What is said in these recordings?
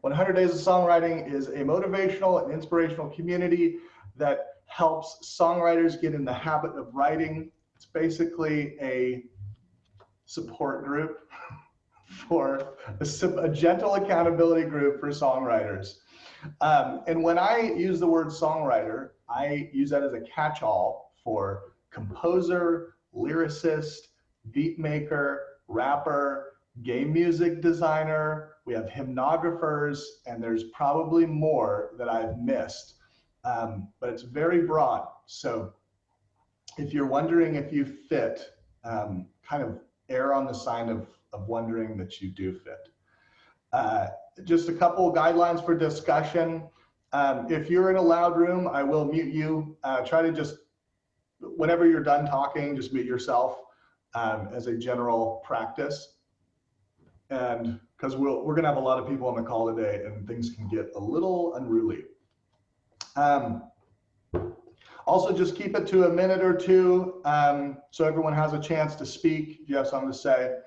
100 Days of Songwriting is a motivational and inspirational community that helps songwriters get in the habit of writing. It's basically a support group for a gentle accountability group for songwriters. And when I use the word songwriter, I use that as a catch-all for composer, lyricist, beat maker, rapper, game music designer. We have hymnographers, and there's probably more that I've missed, but it's very broad. So if you're wondering if you fit, kind of err on the sign of wondering that you do fit. Just a couple of guidelines for discussion. If you're in a loud room, I will mute you. Try to just, whenever you're done talking, just mute yourself as a general practice. And because we're gonna have a lot of people on the call today and things can get a little unruly. Also, just keep it to a minute or two so everyone has a chance to speak if you have something to say.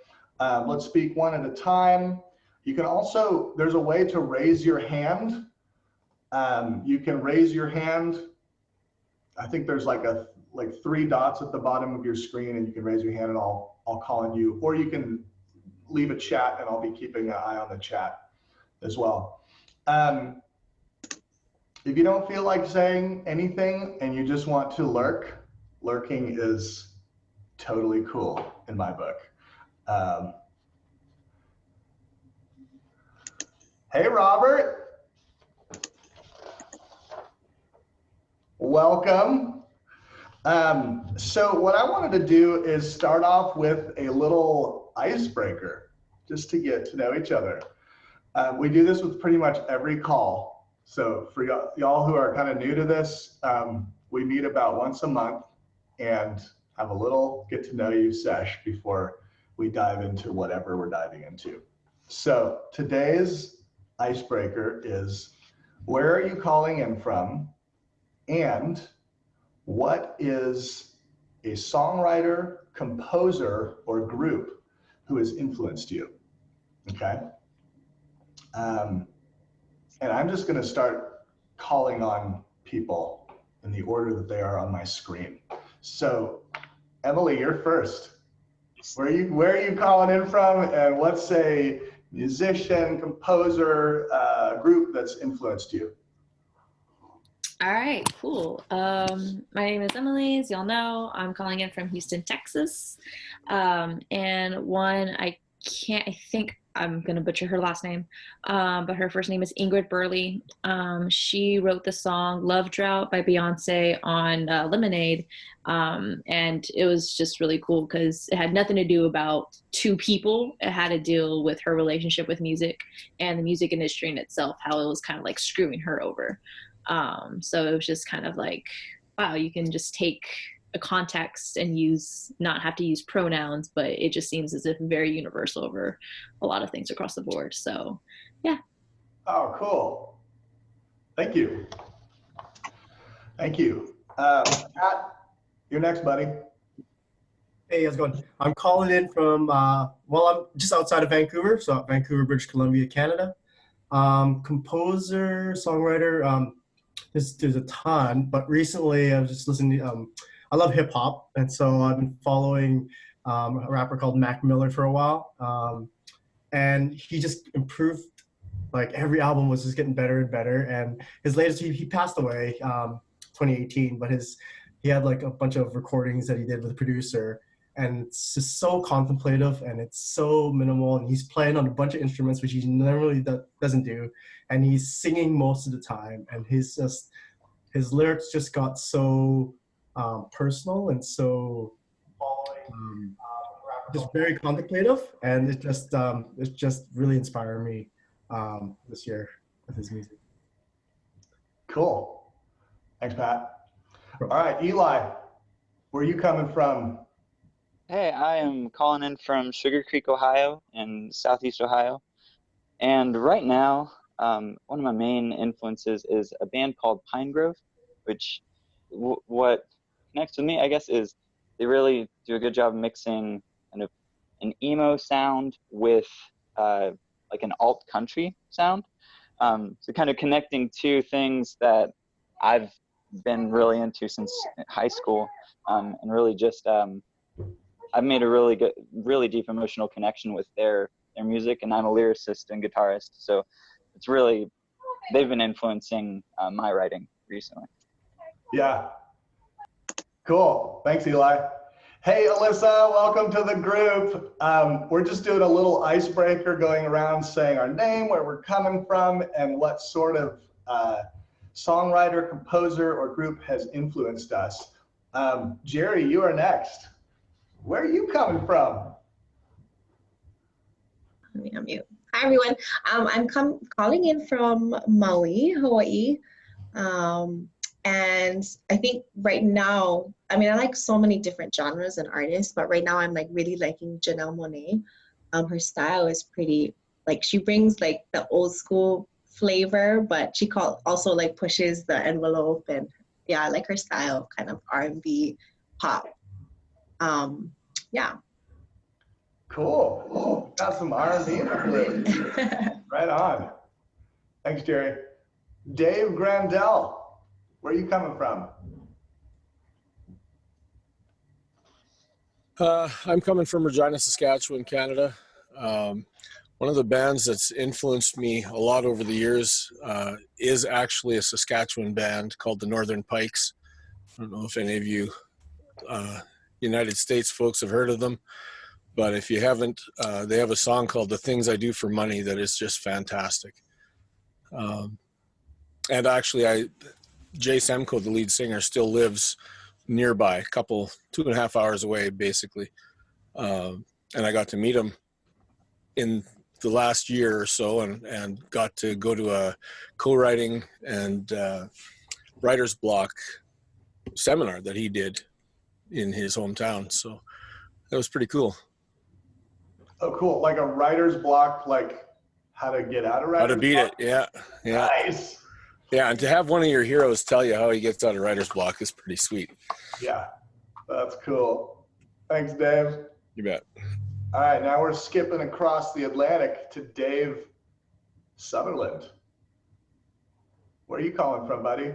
Let's speak one at a time. You can also, there's a way to raise your hand. You can raise your hand. I think there's like 3 dots at the bottom of your screen, and you can raise your hand and I'll call on you. Or you can leave a chat and I'll be keeping an eye on the chat as well. If you don't feel like saying anything and you just want to lurk, lurking is totally cool in my book. Hey, Robert. Welcome. So what I wanted to do is start off with a little icebreaker just to get to know each other. We do this with pretty much every call. So for y'all who are kind of new to this, we meet about once a month and have a little get to know you sesh before we dive into whatever we're diving into. So today's icebreaker is, where are you calling in from? And what is a songwriter, composer, or group who has influenced you? Okay. And I'm just going to start calling on people in the order that they are on my screen. So, Emily, you're first. Where are you calling in from, and what's a musician, composer, group that's influenced you? All right, cool. My name is Emily, as y'all know. I'm calling in from Houston, Texas. And I think I'm going to butcher her last name, but her first name is Ingrid Burley. She wrote the song Love Drought by Beyonce on Lemonade. And it was just really cool because it had nothing to do about 2 people. It had to deal with her relationship with music and the music industry in itself, how it was kind of like screwing her over. So it was just kind of like, wow, you can just take a context and not have to use pronouns, but it just seems as if very universal over a lot of things across the board. So yeah. Oh, cool. Thank you. Thank you. Pat, you're next, buddy. Hey, how's it going? I'm calling in from, I'm just outside of Vancouver, so Vancouver, British Columbia, Canada. Composer, songwriter, there's a ton, but recently I was just listening to, I love hip hop, and so I've been following a rapper called Mac Miller for a while, and he just improved. Like every album was just getting better and better. And his latest, he passed away 2018, but he had like a bunch of recordings that he did with a producer, and it's just so contemplative and it's so minimal. And he's playing on a bunch of instruments which he normally doesn't do, and he's singing most of the time. And his lyrics just got so personal and so just very contemplative, and it's just really inspiring me this year with his music. Cool. Thanks, Pat. All right, Eli, where are you coming from? Hey, I am calling in from Sugar Creek, Ohio, in Southeast Ohio. And right now, one of my main influences is a band called Pine Grove, which what connects with me, I guess, is they really do a good job mixing kind of an emo sound with like an alt country sound. So kind of connecting two things that I've been really into since high school, and really just I've made a really deep emotional connection with their music, and I'm a lyricist and guitarist, so it's really, they've been influencing my writing recently. Yeah. Cool. Thanks, Eli. Hey, Alyssa, welcome to the group. We're just doing a little icebreaker, going around saying our name, where we're coming from, and what sort of songwriter, composer, or group has influenced us. Jerry, you are next. Where are you coming from? Let me unmute. Hi, everyone. I'm calling in from Maui, Hawaii. And I think right now, I mean, I like so many different genres and artists, but right now I'm like really liking Janelle Monáe. Her style is pretty, like she brings like the old school flavor, but she also like pushes the envelope, and yeah, I like her style, kind of R&B pop. Yeah. Cool. Got some R&B in the group. Right on. Thanks, Jerry. Dave Grandel, where are you coming from? I'm coming from Regina, Saskatchewan, Canada. One of the bands that's influenced me a lot over the years is actually a Saskatchewan band called the Northern Pikes. I don't know if any of you United States folks have heard of them, but if you haven't, they have a song called The Things I Do for Money that is just fantastic. And actually, Jay Semko, the lead singer, still lives nearby, 2.5 hours away, basically. And I got to meet him in the last year or so, and got to go to a co-writing and writer's block seminar that he did in his hometown. So that was pretty cool. Oh, cool. Like a writer's block, like how to get out of writer's block? How to beat it, yeah. Nice. Yeah, and to have one of your heroes tell you how he gets out of writer's block is pretty sweet. Yeah, that's cool. Thanks, Dave. You bet. All right, now we're skipping across the Atlantic to Dave Sutherland. Where are you calling from, buddy?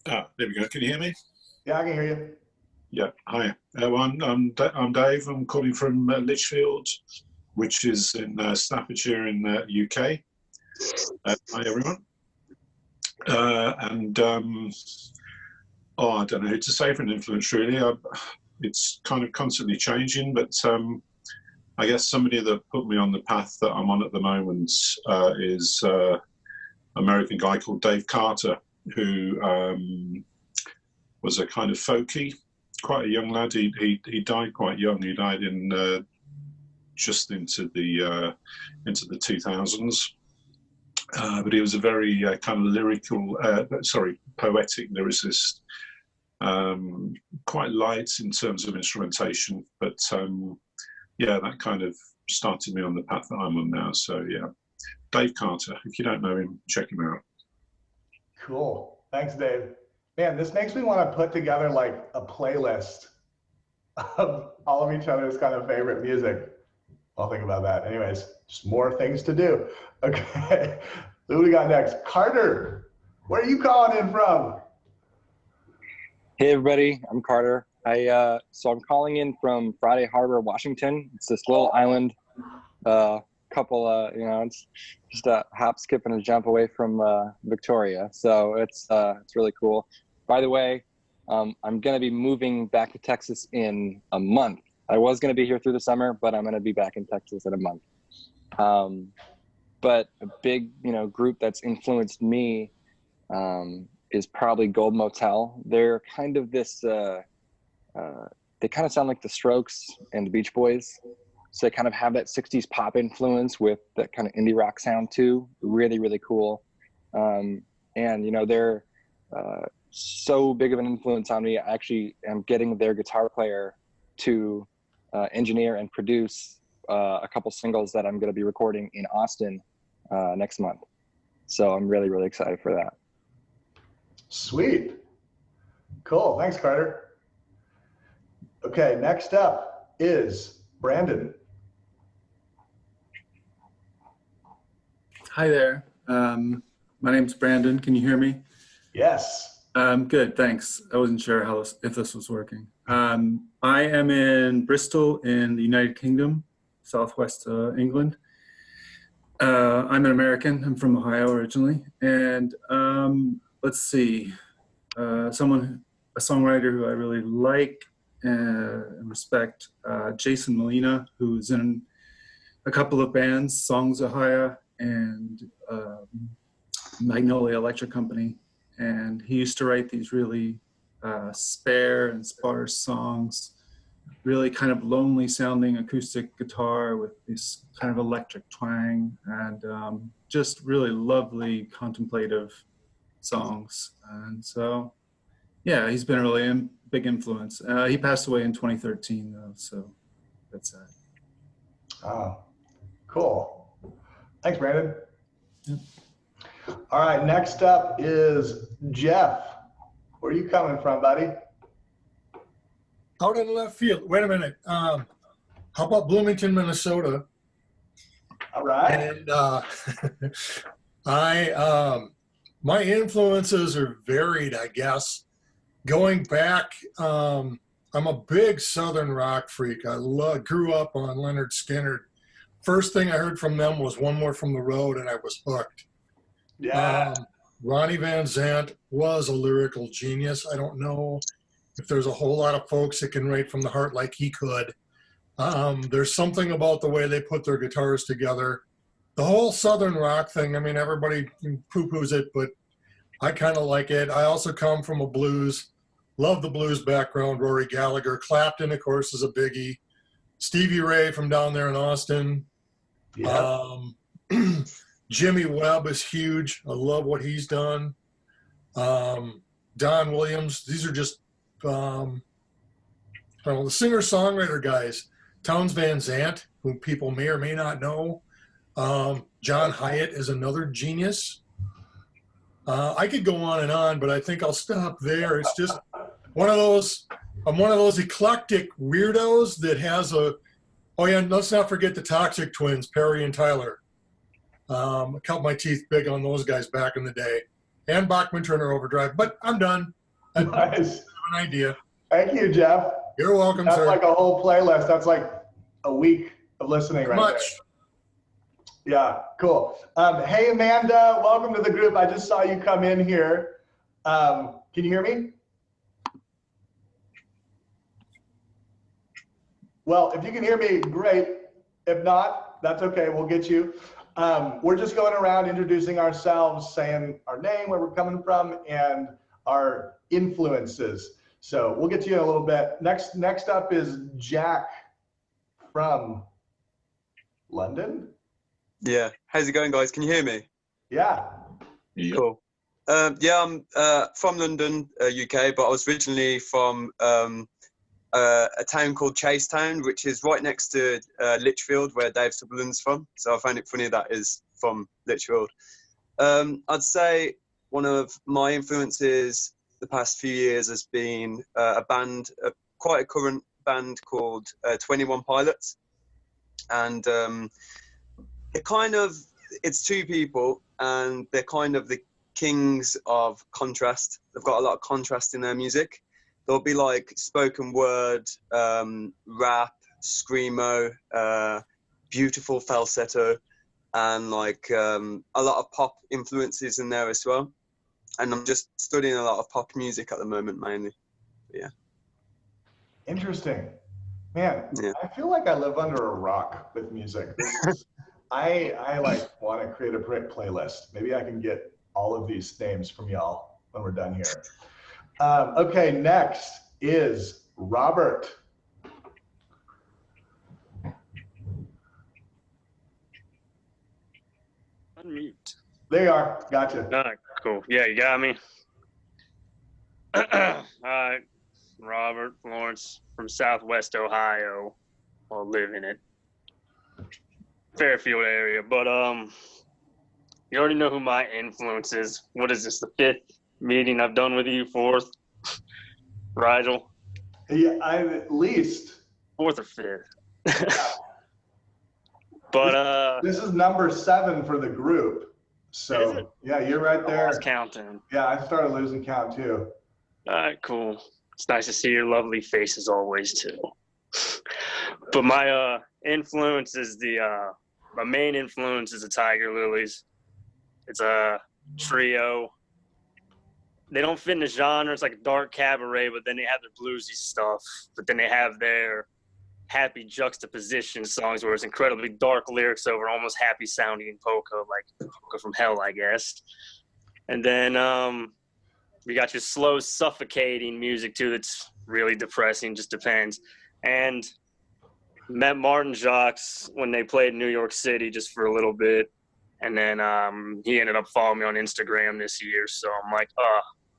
Ah, there we go. Can you hear me? Yeah, I can hear you. Yeah. Hi. I'm Dave. I'm calling from Lichfield, which is in Staffordshire in the UK. Hi, everyone. I don't know who to say for an influence, really. It's kind of constantly changing, but I guess somebody that put me on the path that I'm on at the moment is an American guy called Dave Carter, who was a kind of folky, quite a young lad. He died quite young. He died in just into the 2000s. But he was a very kind of poetic lyricist. Quite light in terms of instrumentation, but yeah, that kind of started me on the path that I'm on now. So yeah, Dave Carter. If you don't know him, check him out. Cool. Thanks, Dave. Man, this makes me want to put together like a playlist of all of each other's kind of favorite music. I'll think about that. Anyways, just more things to do. Okay. Who we got next? Carter, where are you calling in from? Hey everybody, I'm Carter. So I'm calling in from Friday Harbor, Washington. It's this little island, it's just a hop, skip, and a jump away from Victoria. So it's really cool. By the way, I'm gonna be moving back to Texas in a month. I was gonna be here through the summer, but I'm gonna be back in Texas in a month. But a big, group that's influenced me is probably Gold Motel. They're kind of this, they kind of sound like the Strokes and the Beach Boys. So they kind of have that 60s pop influence with that kind of indie rock sound too. Really, really cool. And, they're so big of an influence on me. I actually am getting their guitar player to engineer and produce a couple singles that I'm going to be recording in Austin next month. So I'm really, really excited for that. Sweet. Cool. Thanks, Carter. Okay, next up is Brandon. Hi there. My name's Brandon. Can you hear me? Yes. Good, thanks. I wasn't sure if this was working. I am in Bristol in the United Kingdom, Southwest England. I'm an American. I'm from Ohio originally. And let's see, a songwriter who I really like and respect, Jason Molina, who's in a couple of bands, Songs Ohio and Magnolia Electric Company. And he used to write these really spare and sparse songs, really kind of lonely sounding acoustic guitar with this kind of electric twang, and just really lovely contemplative songs. And so, yeah, he's been a really big influence. He passed away in 2013 though, so that's sad. Oh, cool. Thanks, Brandon. Yep. All right, next up is Jeff. Where are you coming from, buddy? Out in left field. Wait a minute. How about Bloomington, Minnesota? All right. And my influences are varied, I guess. Going back, I'm a big Southern rock freak. I grew up on Leonard Skinner. First thing I heard from them was One More from the Road, and I was hooked. Yeah. Ronnie Van Zant was a lyrical genius. I don't know if there's a whole lot of folks that can write from the heart like he could. There's something about the way they put their guitars together. The whole Southern rock thing, I mean, everybody poo-poos it, but I kind of like it. I also come from a blues, love the blues background. Rory Gallagher. Clapton, of course, is a biggie. Stevie Ray from down there in Austin. Yeah. Jimmy Webb is huge. I love what he's done. Don Williams. These are just the singer-songwriter guys. Townes Van Zandt, who people may or may not know. John Hyatt is another genius. I could go on and on, but I think I'll stop there. It's just one of those. I'm one of those eclectic weirdos that has a. Oh yeah, let's not forget the Toxic Twins, Perry and Tyler. I cut my teeth big on those guys back in the day, and Bachman Turner Overdrive. But I'm done. Nice. I have an idea. Thank you, Jeff. You're welcome, That's sir. like a whole playlist. That's like a week of listening right there. Yeah, cool. Hey, Amanda, welcome to the group. I just saw you come in here. Can you hear me? Well, if you can hear me, great. If not, that's okay. We'll get you. We're just going around introducing ourselves, saying our name, where we're coming from, and our influences. So we'll get to you in a little bit. Next up is Jack from London. Yeah. How's it going, guys? Can you hear me? Yeah. Cool. Yeah, I'm from London, UK, but I was originally from a town called Chasetown, which is right next to Lichfield, where Dave Sutherland's from. So I find it funny that is from Lichfield. I'd say one of my influences the past few years has been a band, quite a current band called 21 Pilots. And it's two people, and they're kind of the kings of contrast. They've got a lot of contrast in their music. There'll be like spoken word, rap, screamo, beautiful falsetto, and like a lot of pop influences in there as well. And I'm just studying a lot of pop music at the moment, mainly. But yeah. Interesting. Man, Yeah. I feel like I live under a rock with music. I like want to create a playlist. Maybe I can get all of these names from y'all when we're done here. Okay, next is Robert. Unmute. There you are. Gotcha. All right, cool. Yeah, you got me. All right, Robert Lawrence from Southwest Ohio. I live in it. Fairfield area, but you already know who my influence is. What is this, the 5th meeting I've done with you? 4th? Rigel? Yeah, at least 4th or 5th. But This is number 7 for the group. Is So it? yeah, you're right I there. lost counting. Yeah, I started losing count too. All right, cool. It's nice to see your lovely face as always too. But my influence is my main influence is the Tiger Lilies. It's a trio. They don't fit in the genre. It's like dark cabaret, but then they have their bluesy stuff. But then they have their happy juxtaposition songs where it's incredibly dark lyrics over almost happy sounding polka, like polka from hell, I guess. And then you got your slow, suffocating music too that's really depressing, just depends. And met Martin Jacques when they played in New York City just for a little bit. And then he ended up following me on Instagram this year. So I'm like,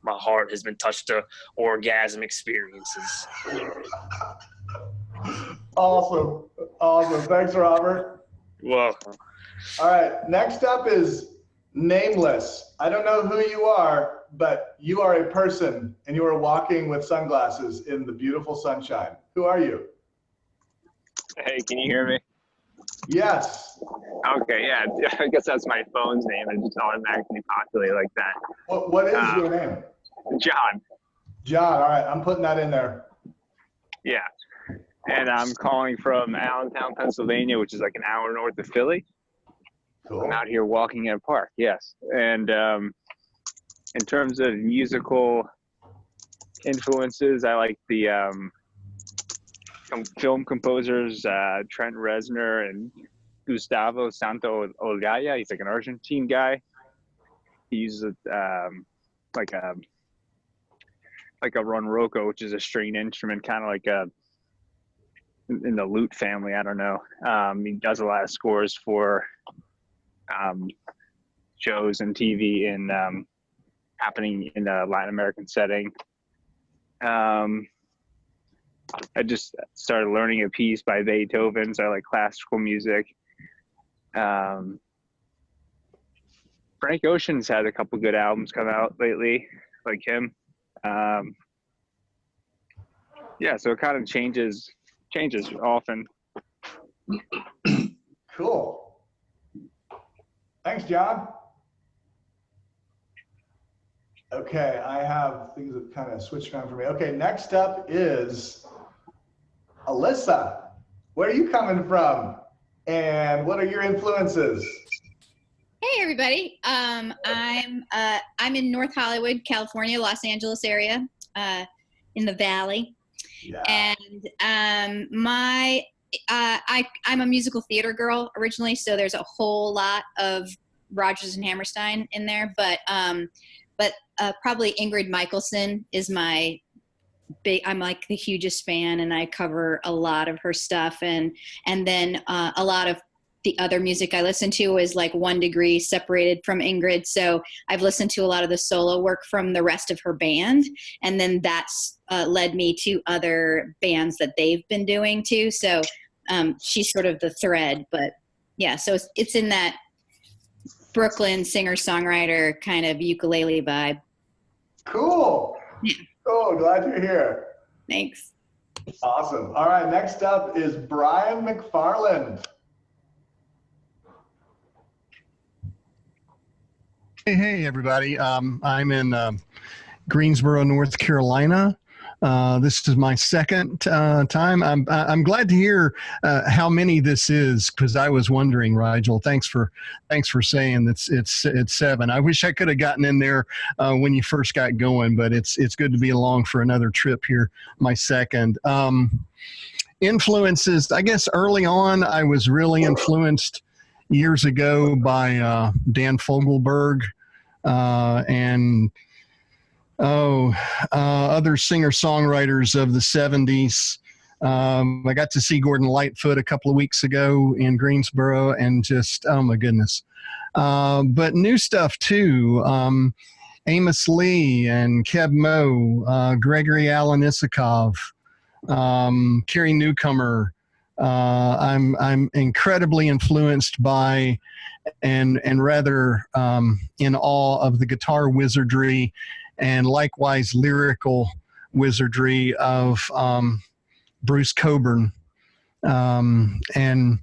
my heart has been touched to orgasm experiences. Awesome. Thanks, Robert. Welcome. All right, next up is Nameless. I don't know who you are, but you are a person and you are walking with sunglasses in the beautiful sunshine. Who are you? Hey, can you hear me? Yes. Okay, yeah. I guess that's my phone's name. It just automatically populated like that. What is your name? John. John. All right, I'm putting that in there. Yeah. And I'm calling from Allentown, Pennsylvania, which is like an hour north of Philly. Cool. I'm out here walking in a park, yes. And in terms of musical influences, I like the film composers Trent Reznor and Gustavo Santo Olaya. He's like an Argentine guy. He uses like a ronroco, which is a string instrument, kind of like in the lute family. I don't know. He does a lot of scores for shows and TV and happening in a Latin American setting. I just started learning a piece by Beethoven, so I like classical music. Frank Ocean's had a couple good albums come out lately, like him. Yeah, so it kind of changes often. Cool. Thanks, John. Okay, I have things that kind of switched around for me. Okay, next up is Alyssa. Where are you coming from? And what are your influences? Hey everybody. I'm in North Hollywood, California, Los Angeles area, in the Valley. Yeah. And I'm a musical theater girl originally, so there's a whole lot of Rodgers and Hammerstein in there, but probably Ingrid Michaelson is my I'm like the hugest fan, and I cover a lot of her stuff, and then a lot of the other music I listen to is like 1 degree separated from Ingrid. So I've listened to a lot of the solo work from the rest of her band, and then that's led me to other bands that they've been doing too. So she's sort of the thread, but yeah, so it's in that Brooklyn singer-songwriter kind of ukulele vibe. Cool. Yeah. Cool, glad you're here. Thanks. Awesome. All right, next up is Brian McFarland. Hey, everybody. I'm in Greensboro, North Carolina. This is my second time. I'm glad to hear how many this is, because I was wondering, Rigel. Thanks for saying it's 7. I wish I could have gotten in there when you first got going, but it's good to be along for another trip here. My second. Influences. I guess early on I was really influenced years ago by Dan Fogelberg and other singer-songwriters of the 70s. I got to see Gordon Lightfoot a couple of weeks ago in Greensboro, and just, oh my goodness. But new stuff too. Amos Lee and Keb Mo, Gregory Alan Isakov, Carrie Newcomer. I'm incredibly influenced by and rather in awe of the guitar wizardry and likewise lyrical wizardry of Bruce Cockburn. And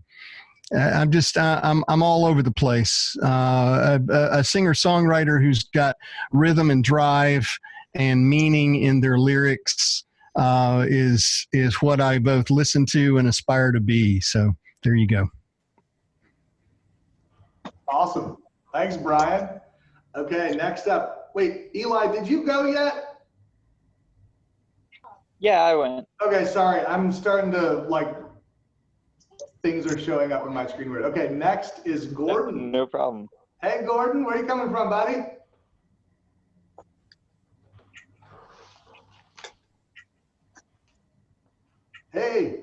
I'm all over the place. A singer-songwriter who's got rhythm and drive and meaning in their lyrics is what I both listen to and aspire to be. So there you go. Awesome. Thanks, Brian. Okay, next up. Wait, Eli, did you go yet? Yeah, I went. Okay, sorry. I'm starting to things are showing up on my screen. Okay, next is Gordon. No problem. Hey, Gordon, where are you coming from, buddy? Hey.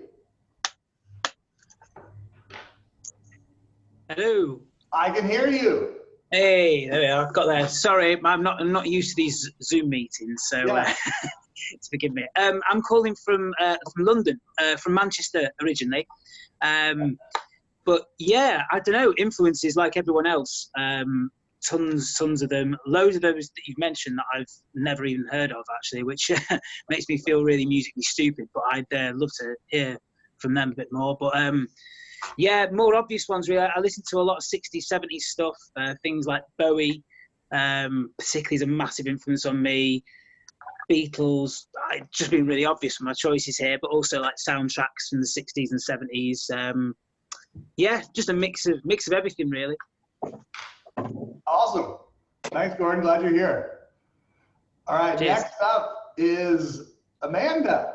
Hello. I can hear you. Hey, there we are. I've got there. Sorry, I'm not used to these Zoom meetings, so forgive me. I'm calling from London, from Manchester originally. But yeah, I don't know, influences like everyone else. Tons of them. Loads of those that you've mentioned that I've never even heard of, actually, which makes me feel really musically stupid. But I'd love to hear from them a bit more. But yeah, more obvious ones, really. I listen to a lot of 60s, 70s stuff. Things like Bowie, particularly is a massive influence on me. Beatles, I've just been really obvious with my choices here, but also like soundtracks from the 60s and 70s. Yeah, just a mix of everything, really. Awesome. Thanks, Gordon. Glad you're here. All right, Cheers. Next up is Amanda.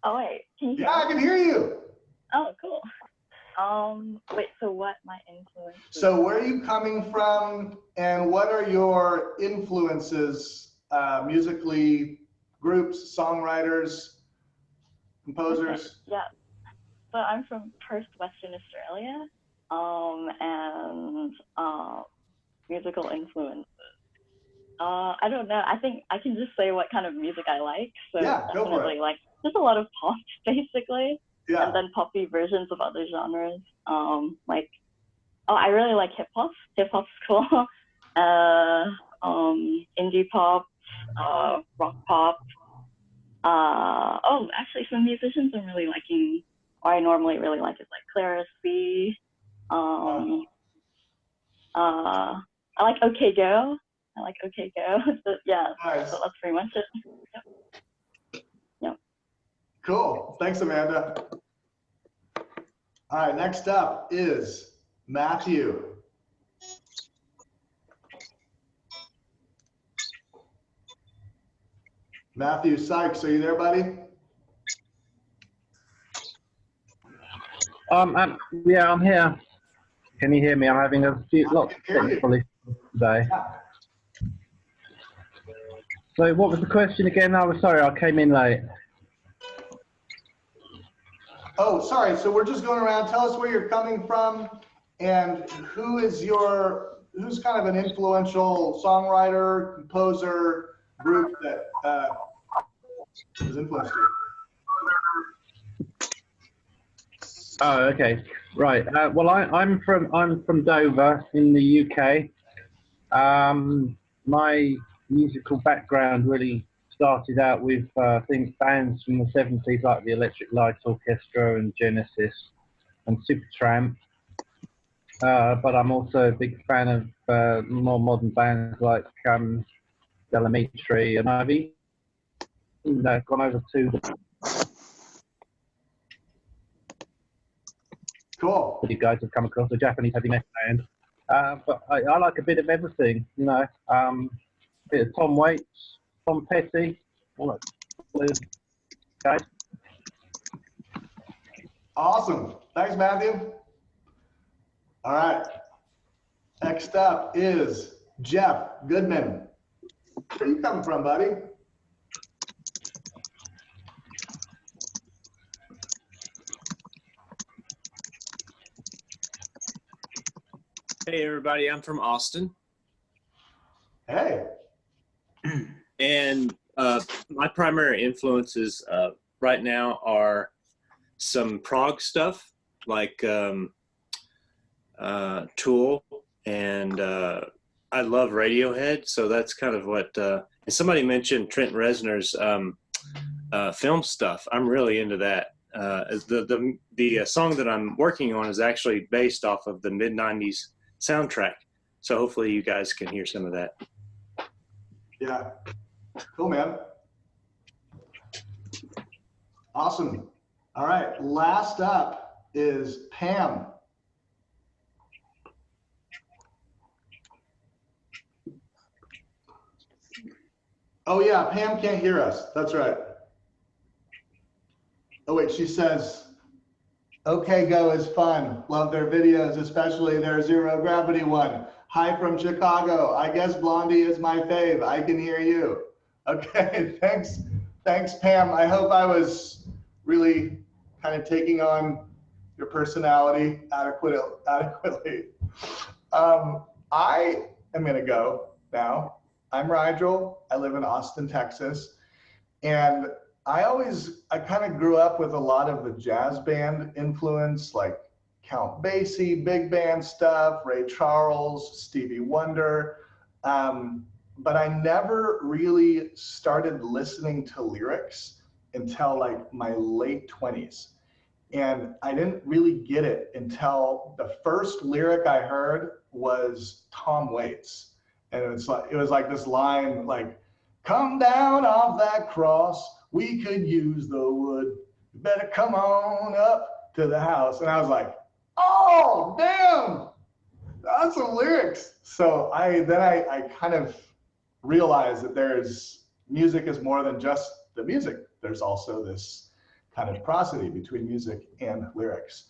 Oh wait, can you hear Yeah, I can hear you. Oh, cool. Wait, so what my influence? So where are you coming from, and what are your influences musically, groups, songwriters, composers? Okay, yeah. So I'm from Perth, Western Australia, and musical influences. I don't know. I think I can just say what kind of music I like. So yeah, go for definitely it. like just a lot of pop, basically. Yeah. And then poppy versions of other genres. I really like hip hop. Hip hop's cool. Indie pop, rock pop. Actually, some musicians I'm really liking, or I normally really like, is like Clara C. I like OK Go. But yeah, nice. so that's pretty much it. Yep. Cool. Thanks, Amanda. All right, next up is Matthew. Matthew Sykes, are you there, buddy? Yeah, I'm here. Can you hear me? I'm having lots of technical issues today. So what was the question again? I was sorry, I came in late. Oh, sorry. So we're just going around. Tell us where you're coming from and who's kind of an influential songwriter, composer, group that has influenced you. Oh, okay, right. Well, I'm from Dover in the UK. My musical background really started out with bands from the 70s like the Electric Light Orchestra and Genesis and Supertramp. But I'm also a big fan of more modern bands like Delamitri, and I've even gone over to cool. You guys have come across a Japanese heavy metal band. But I like a bit of everything, you know. A bit of Tom Waits, Tom Petty, all that. Guys. Awesome. Thanks, Matthew. All right. Next up is Jeff Goodman. Where are you coming from, buddy? Hey everybody, I'm from Austin. Hey. And my primary influences right now are some prog stuff like Tool, and I love Radiohead, so that's kind of what and somebody mentioned Trent Reznor's film stuff. I'm really into that. The song that I'm working on is actually based off of the mid-90s soundtrack. So hopefully you guys can hear some of that. Yeah. Cool, man. Awesome. All right. Last up is Pam. Oh, yeah. Pam can't hear us. That's right. Oh, wait. She says, OK Go is fun. Love their videos, especially their zero gravity one. Hi from Chicago. I guess Blondie is my fave. I can hear you. Okay. Thanks. Thanks, Pam. I hope I was really kind of taking on your personality adequately. I am going to go now. I'm Rigel. I live in Austin, Texas. And I kind of grew up with a lot of the jazz band influence, like Count Basie, big band stuff, Ray Charles, Stevie Wonder. But I never really started listening to lyrics until like my late 20s. And I didn't really get it until the first lyric I heard was Tom Waits. And it was like this line like, come down off that cross, we could use the wood. You better come on up to the house. And I was like, oh, damn, that's some lyrics. So I kind of realized that music is more than just the music. There's also this kind of prosody between music and lyrics.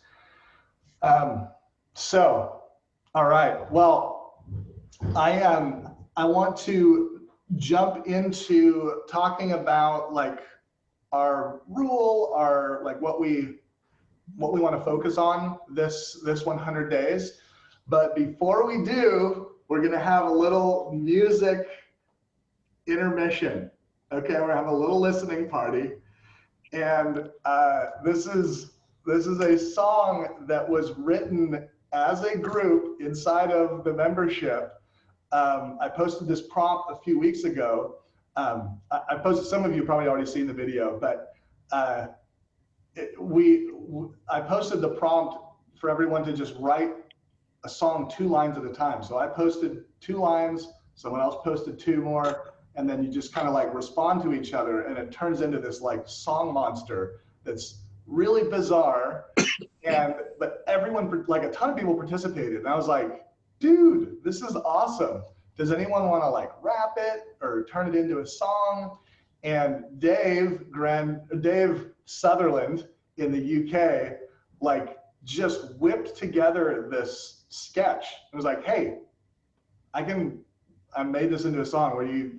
So, all right. Well, I want to jump into talking about like our rule, like what we want to focus on this 100 days. But before we do, we're going to have a little music intermission. Okay, we're gonna have a little listening party, and this is a song that was written as a group inside of the membership. I posted this prompt a few weeks ago. I posted, some of you probably already seen the video, but I posted the prompt for everyone to just write a song 2 lines at a time. So I posted 2 lines, someone else posted 2 more, and then you just kind of like respond to each other, and it turns into this like song monster that's really bizarre. But everyone, like a ton of people participated, and I was like, dude, this is awesome. Does anyone want to like rap it or turn it into a song? And Dave Sutherland in the UK, like just whipped together this sketch. It was like, hey, I made this into a song. What do you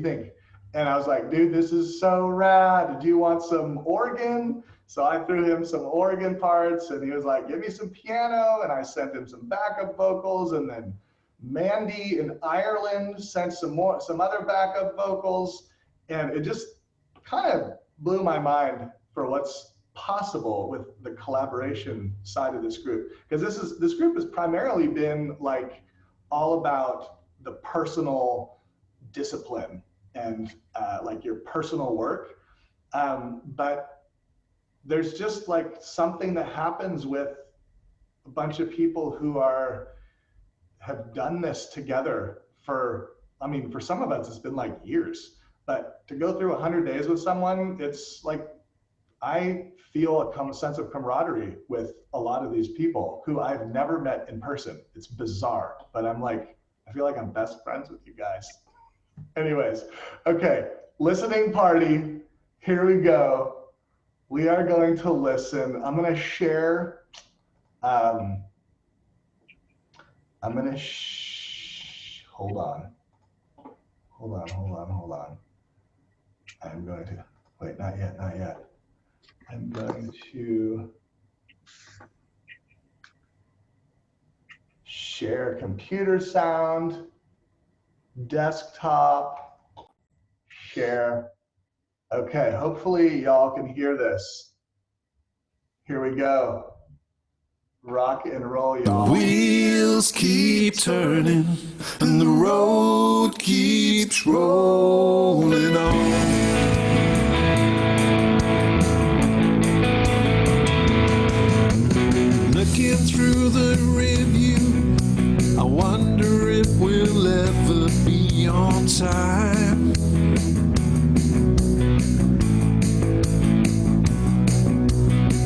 think? And I was like, dude, this is so rad. Do you want some organ? So I threw him some organ parts, and he was like, give me some piano. And I sent him some backup vocals. And then Mandy in Ireland sent some other backup vocals. And it just kind of blew my mind for what's possible with the collaboration side of this group. Because this group has primarily been like all about the personal discipline and like your personal work. But there's just like something that happens with a bunch of people who have done this together for some of us, it's been like years. But to go through 100 days with someone, it's like, I feel a sense of camaraderie with a lot of these people who I've never met in person. It's bizarre, but I feel like I'm best friends with you guys. Anyways, okay, listening party, here we go. We are going to listen. I'm going to share, hold on. I'm going to, wait, not yet. I'm going to share computer sound, desktop, share. Okay, hopefully y'all can hear this. Here we go. Rock and roll, y'all. The wheels keep turning and the road keeps rolling on. looking through the review. I wonder if we'll ever be on time.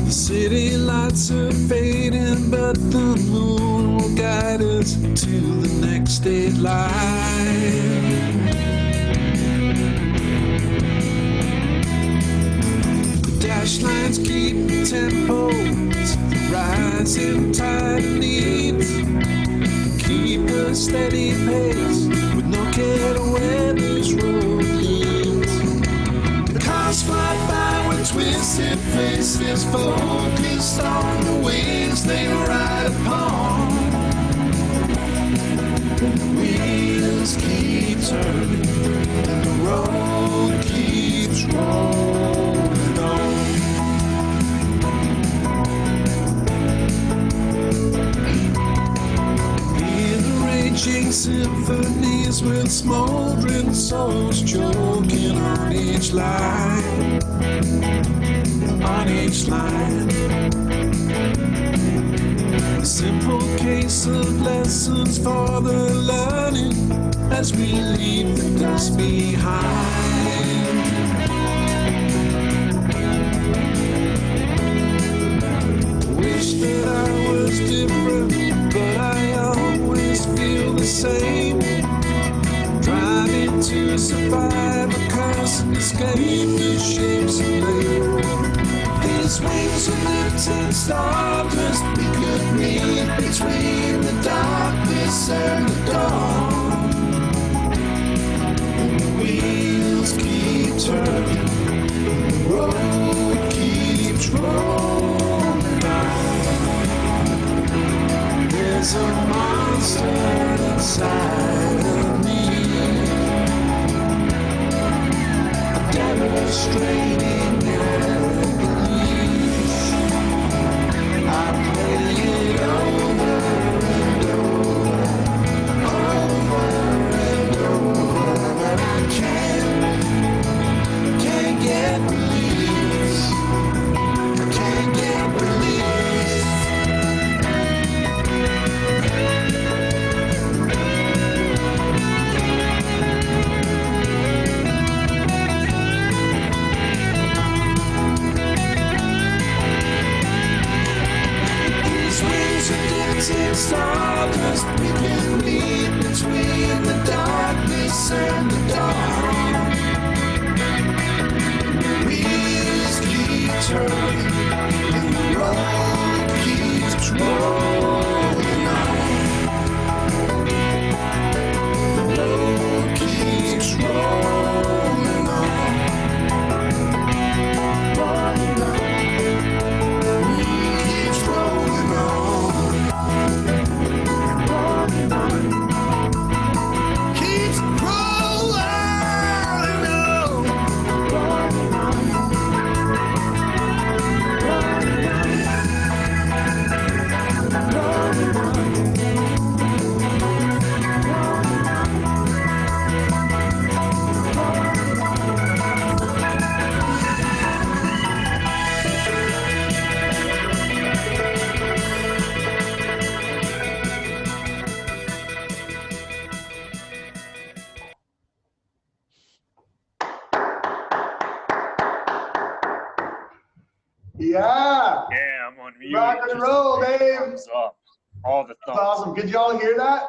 The city lights are fading, but the moon will guide us to the next state line. Dash lines keep tempo, the rising tide needs. Keep a steady pace with no care to where this road leads. The cars fly by with twisted faces, focused on the wings they ride upon. The wheels keep turning and the road keeps rolling on. Raging symphonies with smoldering souls choking on each line, on each line. A simple case of lessons for the learning as we leave the dust behind. Wish that I was different, but I always feel the same. Driving to survive a constant escape the shapes of blame. These wings are lifting stardust, we could read between the darkness and the dawn. And the wheels keep turning, the road keeps rolling on. There's a monster inside of me, demonstrating unleash. I play it over and over, over and over, but I can't get release. I can't get release. Stardust, we can read between the darkness and the dawn. The wheels keep turning and the road keeps rolling on. The road keeps rolling on. Rolling on. Keeps rolling on. Keeps rolling on. Yeah. Yeah, I'm on mute. Rock and roll, Dave. Thumbs up. All the That's thumbs. awesome. Could y'all hear that?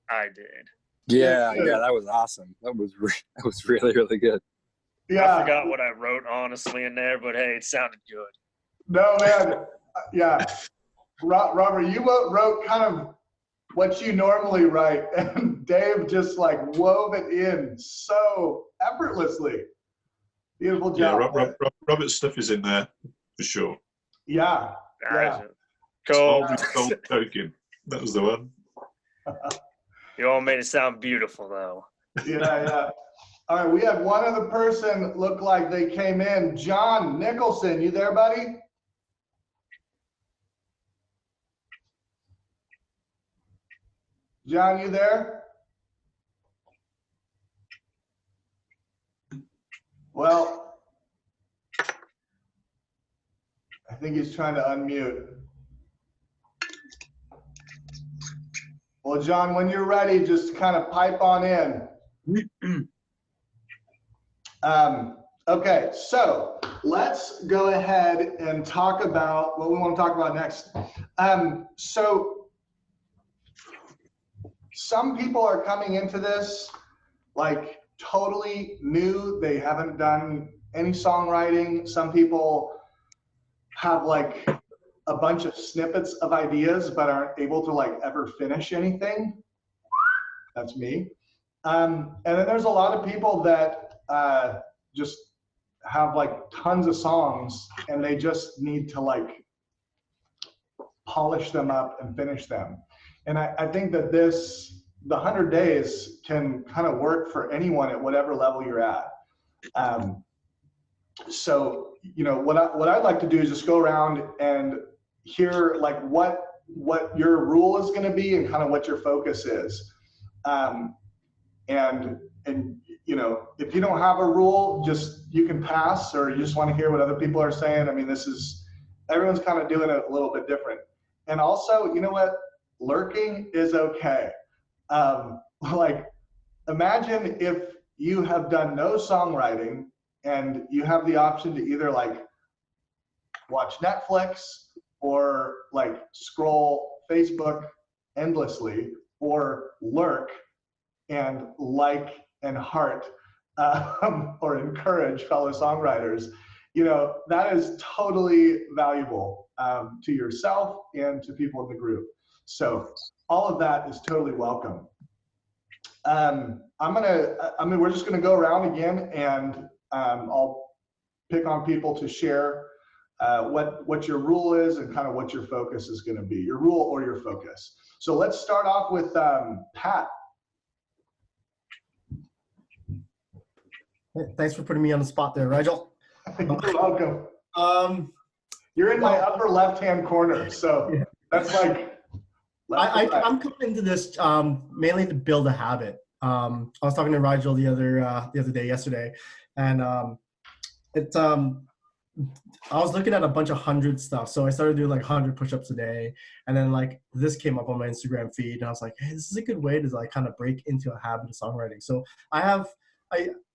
I did. Yeah, that was awesome. That was really, really good. Yeah. I forgot what I wrote honestly in there, but hey, it sounded good. No, man. Yeah. Robert, you wrote kind of what you normally write, and Dave just like wove it in so effortlessly. Beautiful job. Yeah, Robert's stuff is in there for sure. Yeah. Yeah. Cool. Cold token. That was the one. You all made it sound beautiful, though. Yeah. All right, we have one other person look like they came in. John Nicholson, you there, buddy? John, you there? Well, I think he's trying to unmute. Well, John, when you're ready, just kind of pipe on in. Okay, so let's go ahead and talk about what we want to talk about next. So some people are coming into this like totally new. They haven't done any songwriting. Some people have like a bunch of snippets of ideas but aren't able to like ever finish anything. That's me. And then there's a lot of people that just have like tons of songs and they just need to like polish them up and finish them. And I think that the 100 days can kind of work for anyone at whatever level you're at. So, you know, what I'd like to do is just go around and hear like what your rule is going to be and kind of what your focus is. And you know, if you don't have a rule, you can pass, or you just want to hear what other people are saying. I mean, everyone's kind of doing it a little bit different. And also, you know what? Lurking is okay. Like, imagine if you have done no songwriting and you have the option to either like watch Netflix or like scroll Facebook endlessly, or lurk and like and heart or encourage fellow songwriters. You know, that is totally valuable to yourself and to people in the group. So all of that is totally welcome. We're just gonna go around again, and I'll pick on people to share what your rule is and kind of what your focus is gonna be, your rule or your focus. So let's start off with Pat. Thanks for putting me on the spot there, Rigel. You're welcome. You're in my upper left-hand corner, so yeah. That's like. I'm coming into this mainly to build a habit. I was talking to Rigel the other day, yesterday, and I was looking at a bunch of 100 stuff. So I started doing like 100 push-ups a day, and then like this came up on my Instagram feed, and I was like, hey, this is a good way to like kind of break into a habit of songwriting. So I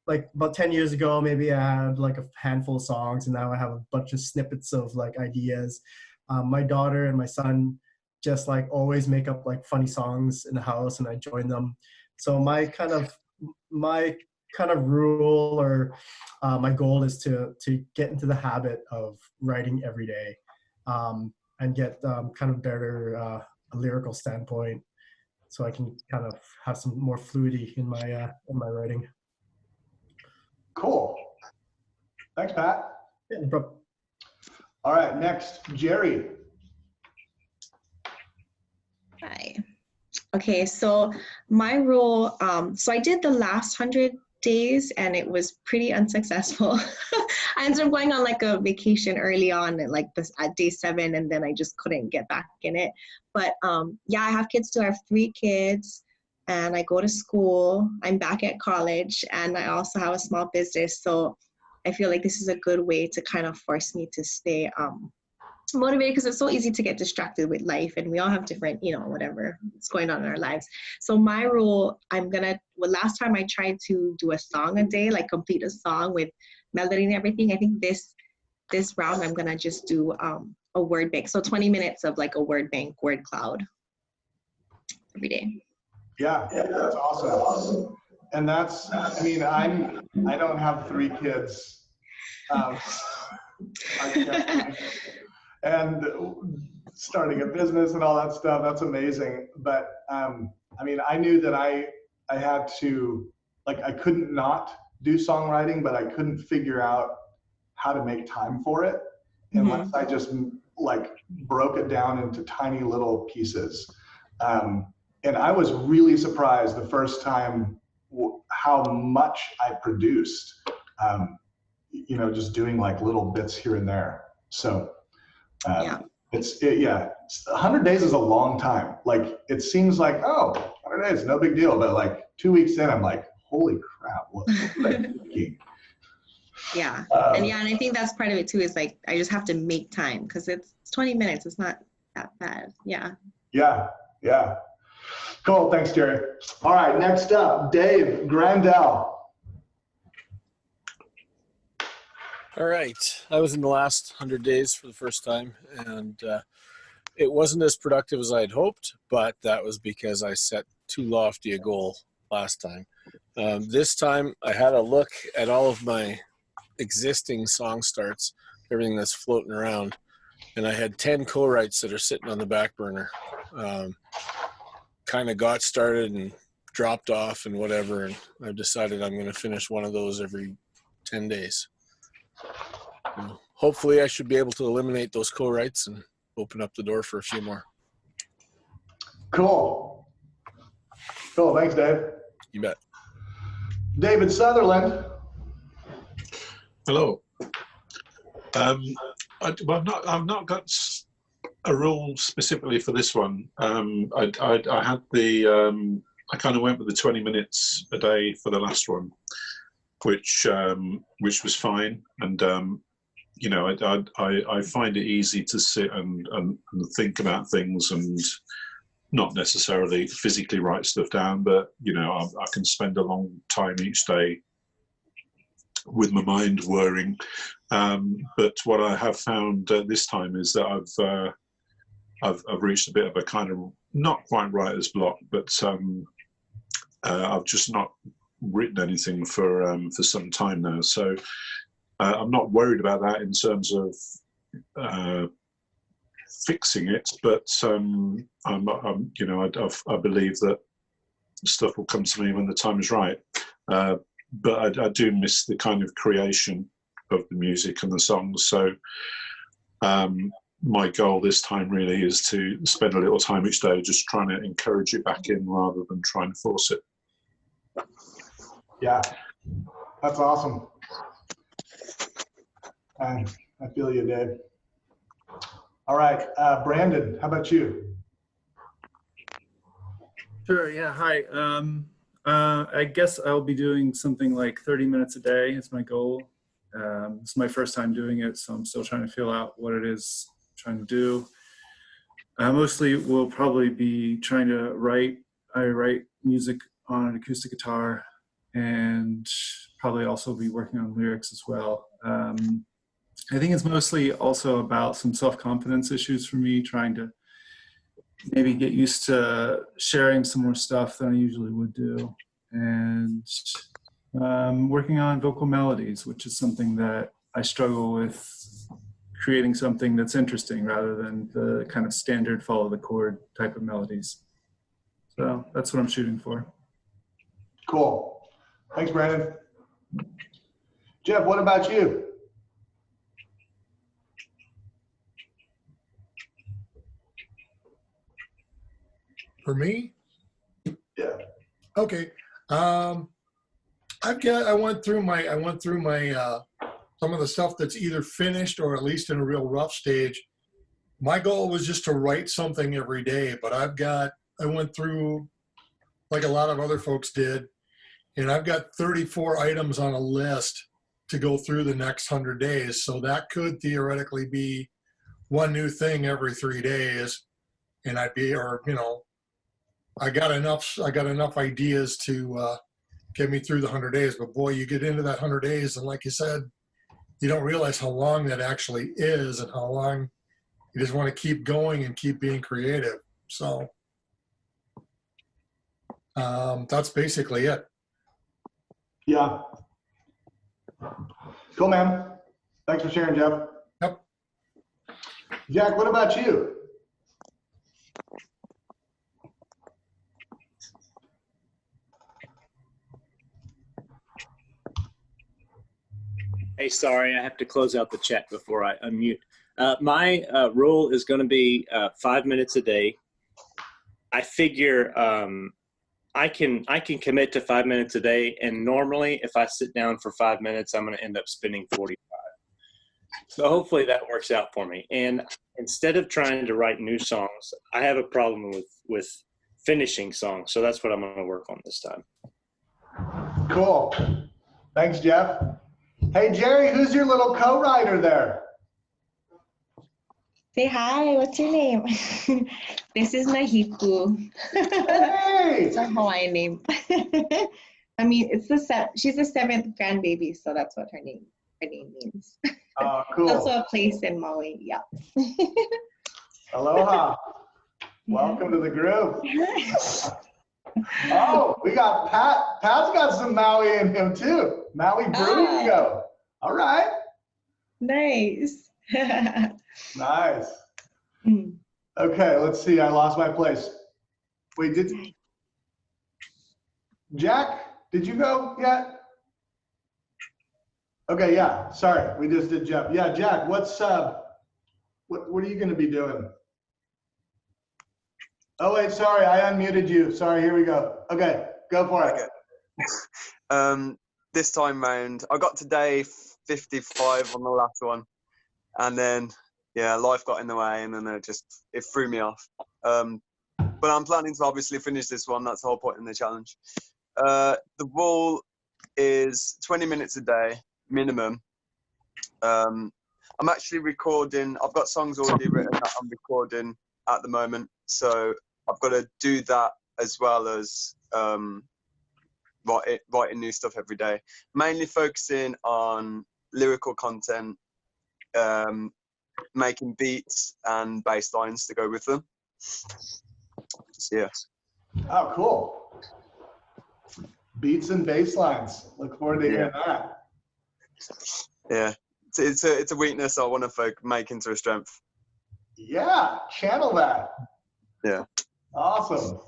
like about 10 years ago, maybe I had like a handful of songs, and now I have a bunch of snippets of like ideas. My daughter and my son just like always make up like funny songs in the house, and I join them. So my kind of rule or my goal is to get into the habit of writing every day, and get kind of better a lyrical standpoint, so I can kind of have some more fluidity in my writing. Cool. Thanks, Pat. Yeah, no problem. All right, next, Jerry. Hi. Okay, so my rule, so I did the last 100 days and it was pretty unsuccessful. I ended up going on like a vacation early on at like at day 7, and then I just couldn't get back in it. But yeah, I have kids too. I have 3 kids. And I go to school, I'm back at college, and I also have a small business. So I feel like this is a good way to kind of force me to stay motivated, because it's so easy to get distracted with life, and we all have different, you know, whatever is going on in our lives. So my rule, last time I tried to do a song a day, like complete a song with melody and everything. I think this round I'm gonna just do a word bank. So 20 minutes of like a word bank, word cloud every day. Yeah, that's awesome. And that's, I mean, I don't have 3 kids. And starting a business and all that stuff, that's amazing. But I mean, I knew that I had to, like, I couldn't not do songwriting, but I couldn't figure out how to make time for it unless I just like broke it down into tiny little pieces. And I was really surprised the first time how much I produced, you know, just doing like little bits here and there. So yeah, 100 days is a long time. Like, it seems like, oh, 100 days, no big deal. But like 2 weeks in, I'm like, holy crap, what was I thinking? Yeah, and I think that's part of it too, is like, I just have to make time, because it's 20 minutes. It's not that bad. Yeah. Yeah. Cool. Thanks, Jerry. All right. Next up, Dave Grandel. All right. I was in the last 100 days for the first time, and it wasn't as productive as I had hoped, but that was because I set too lofty a goal last time. This time, I had a look at all of my existing song starts, everything that's floating around, and I had 10 co-writes that are sitting on the back burner. Kind of got started and dropped off and whatever, and I've decided I'm going to finish one of those every 10 days. Hopefully I should be able to eliminate those co-writes and open up the door for a few more. Cool. Cool. Thanks, Dave. You bet. David Sutherland. Hello. I've not got a rule specifically for this one. I had the I kind of went with the 20 minutes a day for the last one, which was fine. And you know, I find it easy to sit and think about things and not necessarily physically write stuff down, but you know, I can spend a long time each day with my mind whirring. But what I have found this time is that I've reached a bit of a kind of not quite writer's block, but I've just not written anything for some time now. So I'm not worried about that in terms of fixing it, but you know, I believe that stuff will come to me when the time is right. But I do miss the kind of creation of the music and the songs. So my goal this time really is to spend a little time each day just trying to encourage it back in rather than trying to force it. Yeah, that's awesome. I feel you, Dave. All right, Brandon, how about you? Sure, yeah, hi. I guess I'll be doing something like 30 minutes a day is my goal. It's my first time doing it, so I'm still trying to feel out what it is I'm trying to do. Mostly will probably be trying to write. I write music on an acoustic guitar and probably also be working on lyrics as well. I think it's mostly also about some self-confidence issues for me, trying to maybe get used to sharing some more stuff than I usually would do. And working on vocal melodies, which is something that I struggle with, creating something that's interesting rather than the kind of standard follow the chord type of melodies. So that's what I'm shooting for. Cool. Thanks, Brandon. Jeff, what about you? For me? Yeah. Okay. I went through my some of the stuff that's either finished or at least in a real rough stage. My goal was just to write something every day, but I went through like a lot of other folks did, and I've got 34 items on a list to go through the next 100 days. So that could theoretically be one new thing every 3 days, and I got enough ideas to get me through the 100 days. But boy, you get into that 100 days, and like you said, you don't realize how long that actually is and how long you just want to keep going and keep being creative. So that's basically it. Yeah. Cool, man. Thanks for sharing, Jeff. Yep. Jack, what about you? Hey, sorry, I have to close out the chat before I unmute. My rule is going to be 5 minutes a day. I figure I can commit to 5 minutes a day, and normally if I sit down for 5 minutes, I'm going to end up spending 45. So hopefully that works out for me. And instead of trying to write new songs, I have a problem with finishing songs. So that's what I'm going to work on this time. Cool. Thanks, Jeff. Hey, Jerry, who's your little co-writer there? Say hi. What's your name? This is Nahiku. Hey! It's a Hawaiian name. I mean, she's the 7th grandbaby, so that's what her name means. Oh, cool. Also a place in Maui. Yeah. Aloha. Welcome to the group. Oh, we got Pat. Pat's got some Maui in him too. Maui burrito. All right. Nice. Nice. Okay, let's see. I lost my place. Wait, Jack, did you go yet? Okay, yeah. Sorry, we just did Jeff. Yeah, Jack, what are you going to be doing? Oh wait, sorry, I unmuted you. Sorry, here we go. Okay, go for it. Okay. This time round, I got to day 55 on the last one, and then life got in the way, and then it threw me off. But I'm planning to obviously finish this one. That's the whole point in the challenge. The rule is 20 minutes a day minimum. I'm actually recording. I've got songs already written that I'm recording at the moment, so I've got to do that as well as writing new stuff every day. Mainly focusing on lyrical content, making beats and bass lines to go with them. Yes. Oh, cool. Beats and bass lines. Look forward to hearing that. Yeah, it's a weakness I want to make into a strength. Yeah, channel that. Yeah. Awesome.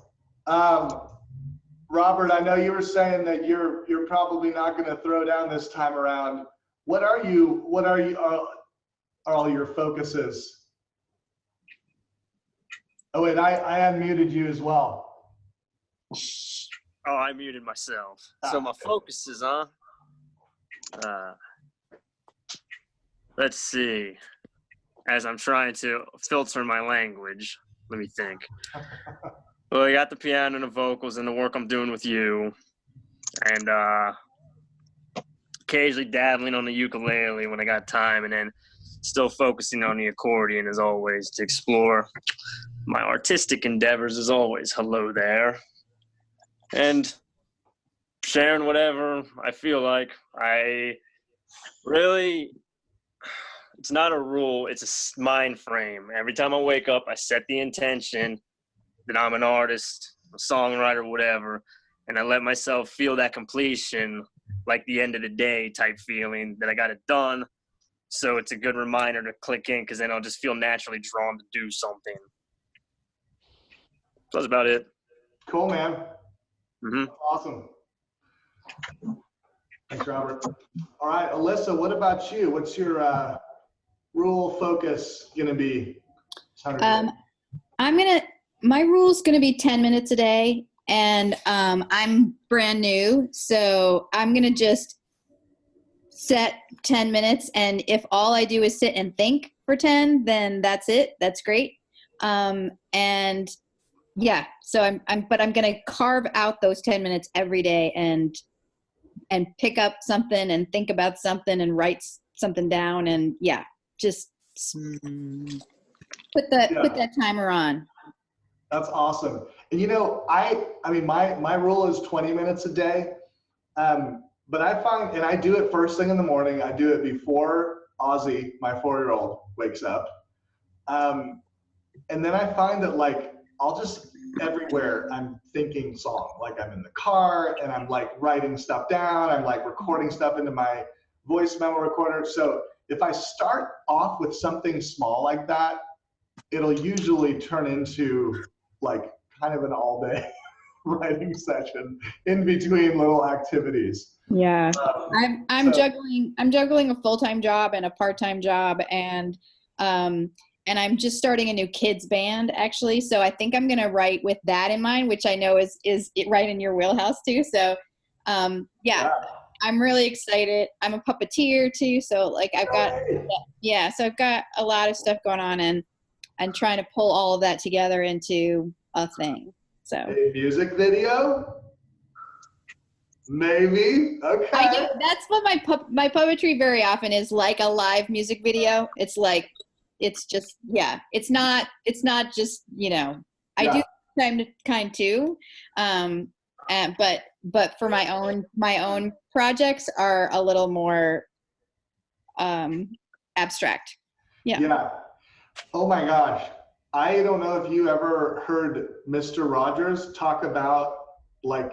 Robert, I know you were saying that you're probably not going to throw down this time around. What are all your focuses? Oh wait, I unmuted you as well. Oh, I muted myself. So my focuses, huh? Let's see. As I'm trying to filter my language, let me think. Well, I got the piano and the vocals and the work I'm doing with you, and occasionally dabbling on the ukulele when I got time, and then still focusing on the accordion as always to explore my artistic endeavors as always. Hello there. And sharing whatever I feel like. It's not a rule, it's a mind frame. Every time I wake up, I set the intention that I'm an artist, a songwriter, whatever, and I let myself feel that completion, like the end of the day type feeling that I got it done. So it's a good reminder to click in, because then I'll just feel naturally drawn to do something. So that's about it. Cool, man. Mm-hmm. Awesome. Thanks, Robert. All right, Alyssa, what about you? What's your rule focus gonna be? My rule's gonna be 10 minutes a day, and I'm brand new, so I'm gonna just set 10 minutes, and if all I do is sit and think for 10, then that's it. That's great. And yeah, so I'm gonna carve out those 10 minutes every day and pick up something and think about something and write something down, and just put that timer on. That's awesome. And I mean, my rule is 20 minutes a day. But I find, and I do it first thing in the morning. I do it before Ozzy, my 4-year-old, wakes up. And then I find that I'll just everywhere I'm thinking song. Like I'm in the car and I'm writing stuff down. I'm recording stuff into my voice memo recorder. So if I start off with something small like that, it'll usually turn into kind of an all-day writing session in between little activities. Yeah, I'm juggling a full-time job and a part-time job, and I'm just starting a new kids band actually. So I think I'm gonna write with that in mind, which I know is it right in your wheelhouse too. So I'm really excited. I'm a puppeteer too, so I've got a lot of stuff going on, and I'm trying to pull all of that together into a thing. So a music video. Maybe. Okay. I do. That's what my poetry very often is, like a live music video. It's like it's just, yeah, it's not just, you know, I Yeah. do time to kind too. But for my own projects are a little more abstract. Yeah. Yeah. Oh my gosh. I don't know if you ever heard Mr. Rogers talk about like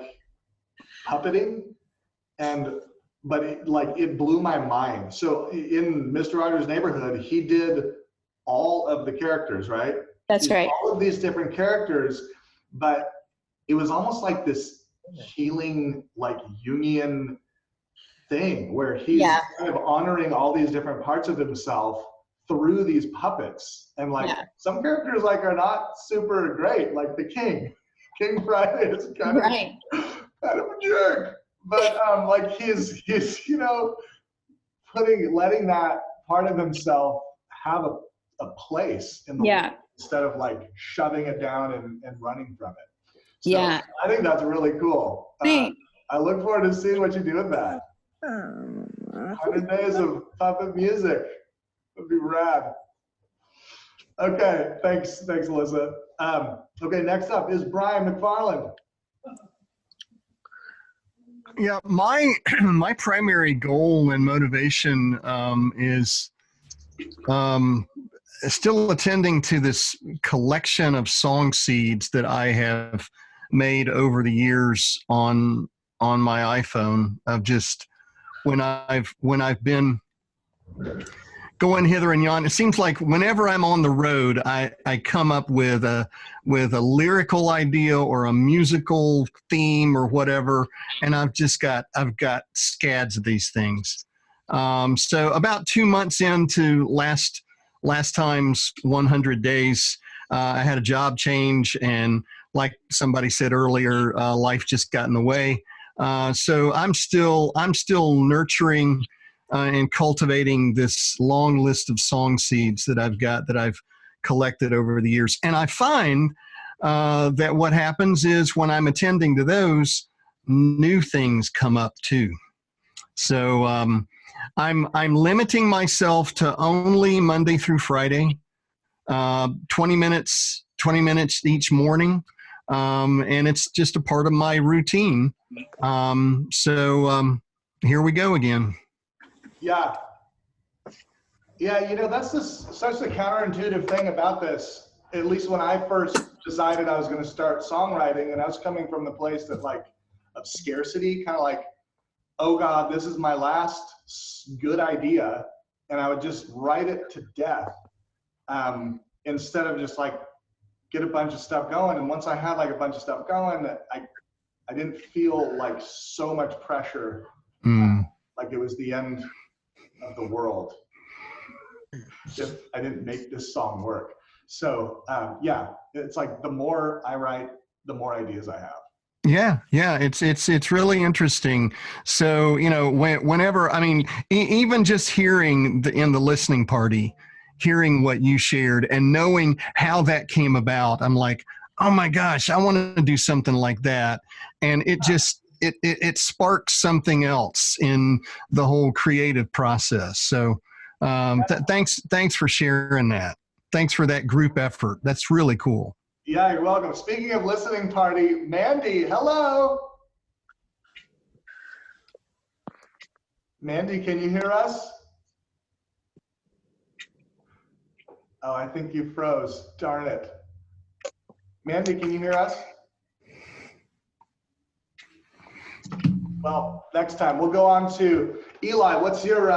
puppeting, but it blew my mind. So in Mr. Rogers' Neighborhood, he did all of the characters, right? That's right. All of these different characters, but it was almost like this healing, like Jungian thing where he's kind of honoring all these different parts of himself through these puppets. And like some characters like are not super great, like the King Friday is kind of a jerk. But like he's you know, letting that part of himself have a place in the world instead of like shoving it down and running from it. So I think that's really cool. I look forward to seeing what you do with that. 100 days of puppet music would be rad. Okay, thanks, Alyssa. Okay, next up is Brian McFarland. Yeah, my primary goal and motivation is still attending to this collection of song seeds that I have made over the years on my iPhone of just when I've been going hither and yon. It seems like whenever I'm on the road, I come up with a lyrical idea or a musical theme or whatever, and I've got scads of these things. So about 2 months into last time's 100 days, I had a job change, and like somebody said earlier, life just got in the way. So I'm still nurturing and cultivating this long list of song seeds that I've collected over the years. And I find that what happens is when I'm attending to those, new things come up too. So I'm limiting myself to only Monday through Friday, 20 minutes each morning. And it's just a part of my routine. So here we go again. Yeah, you know, that's such a counterintuitive thing about this. At least when I first decided I was going to start songwriting, and I was coming from the place that of scarcity, kind of like, oh God, this is my last good idea, and I would just write it to death instead of just get a bunch of stuff going. And once I had a bunch of stuff going, I didn't feel so much pressure, like it was the end of the world if I didn't make this song work. So yeah, it's the more I write, the more ideas I have. Yeah, it's really interesting. So, you know, whenever, I mean, even just hearing in the listening party, hearing what you shared and knowing how that came about, I'm like, oh my gosh, I want to do something like that. And it just, it sparks something else in the whole creative process. So thanks for sharing that. Thanks for that group effort. That's really cool. Yeah, you're welcome. Speaking of listening party, Mandy, hello. Mandy, can you hear us? Oh, I think you froze. Darn it. Mandy, can you hear us? Well, next time we'll go on to Eli. What's your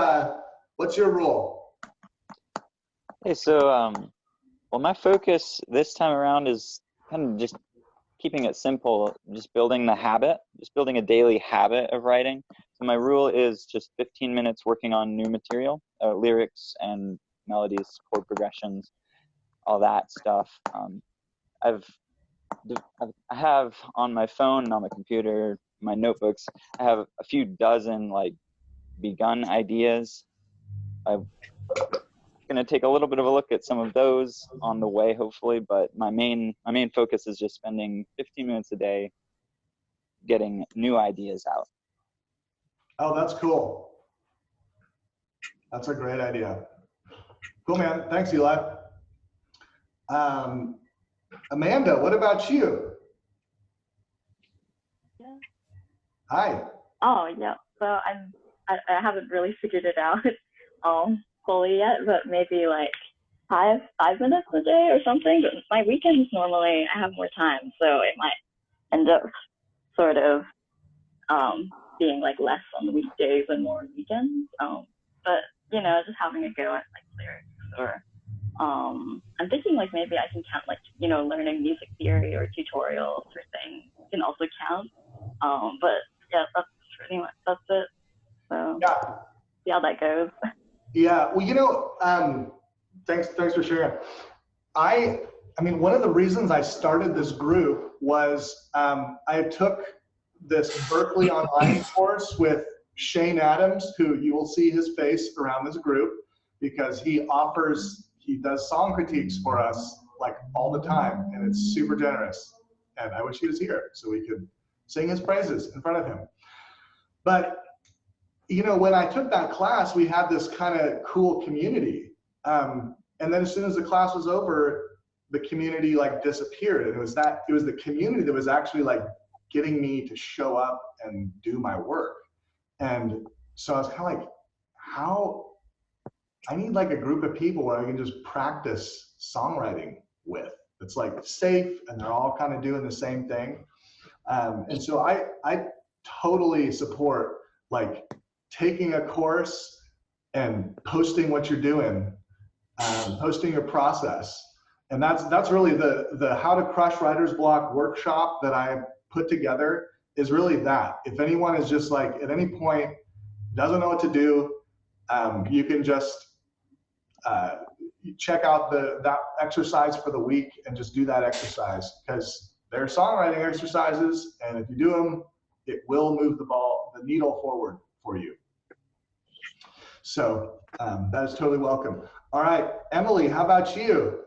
rule? Hey, so well, my focus this time around is kind of just keeping it simple, just building a daily habit of writing. So my rule is just 15 minutes working on new material, lyrics and melodies, chord progressions, all that stuff. I have on my phone and on my computer, my notebooks, I have a few dozen begun ideas. I'm gonna take a little bit of a look at some of those on the way, hopefully, but my main focus is just spending 15 minutes a day getting new ideas out. Oh, that's cool. That's a great idea. Cool, man. Thanks, Eli. Amanda, what about you? Yeah. Hi. Oh, yeah. So I haven't really figured it out fully yet, but maybe like 5 minutes a day or something. But my weekends normally I have more time, so it might end up sort of being like less on the weekdays and more on weekends. But you know, just having a go at like lyrics or I'm thinking like maybe I can count like, you know, learning music theory or tutorials or things can also count. But yeah, that's pretty much that's it. So yeah, see how that goes. Yeah. Well, you know, thanks for sharing. I mean, one of the reasons I started this group was I took this Berkeley Online course with Shane Adams, who you will see his face around this group because he does song critiques for us like all the time, and it's super generous. And I wish he was here so we could sing his praises in front of him. But you know, when I took that class, we had this kind of cool community. And then as soon as the class was over, the community like disappeared. And it was the community that was actually like getting me to show up and do my work. And so I was kind of like, I need like a group of people where I can just practice songwriting with. It's like safe and they're all kind of doing the same thing. And so I totally support like taking a course and posting what you're doing, posting your process. And that's really the How to Crush Writer's Block workshop that I put together is really that. If anyone is just like at any point doesn't know what to do, you can just check out that exercise for the week and just do that exercise because they're songwriting exercises, and if you do them, it will move the needle forward for you. So that is totally welcome. All right, Emily, how about you?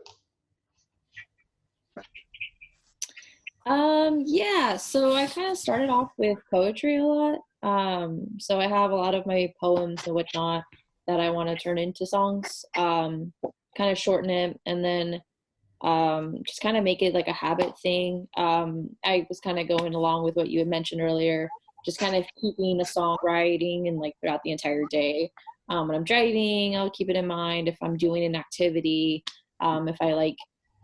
Yeah, so I kind of started off with poetry a lot. So I have a lot of my poems and whatnot that I want to turn into songs, kind of shorten it, and then just kind of make it like a habit thing. I was kind of going along with what you had mentioned earlier, just kind of keeping the songwriting and like throughout the entire day. When I'm driving, I'll keep it in mind. If I'm doing an activity, if I like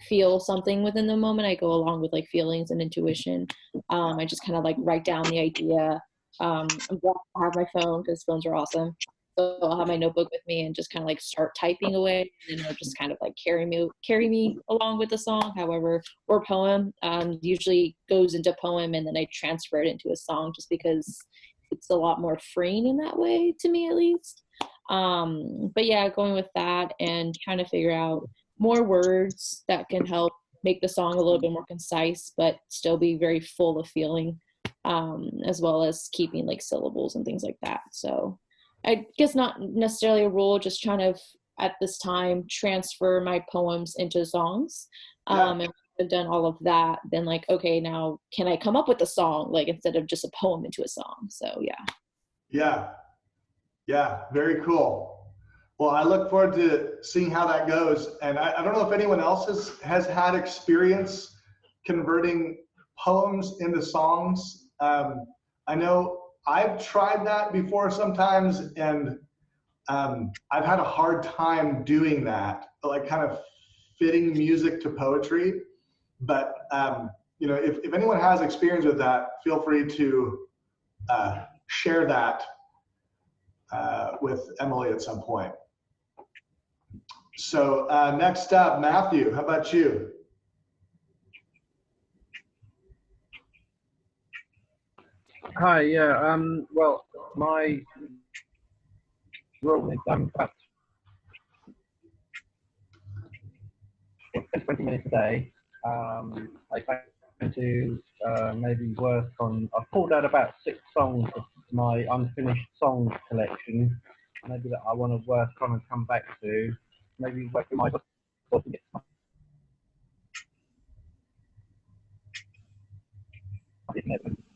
feel something within the moment, I go along with like feelings and intuition. I just kind of like write down the idea. I'm glad I have my phone because phones are awesome. So I'll have my notebook with me and just kind of like start typing away, and it'll just kind of like carry me along with the song, however, or poem. Usually goes into poem and then I transfer it into a song just because it's a lot more freeing in that way, to me at least. But yeah, going with that and trying to figure out more words that can help make the song a little bit more concise, but still be very full of feeling, as well as keeping like syllables and things like that. So I guess not necessarily a rule, just trying to, at this time, transfer my poems into songs. And I've done all of that, then like, okay, now can I come up with a song, like instead of just a poem into a song? So yeah. Yeah, very cool. Well, I look forward to seeing how that goes. And I don't know if anyone else has had experience converting poems into songs. I know I've tried that before sometimes, and I've had a hard time doing that, like kind of fitting music to poetry. But you know, if anyone has experience with that, feel free to share that with Emily at some point. So next up, Matthew, how about you? Hi, yeah. Well, my role is about 20 minutes a day. I plan to maybe work on. I've pulled out about 6 songs of my unfinished songs collection. Maybe that I want to work on and come back to. Maybe work with my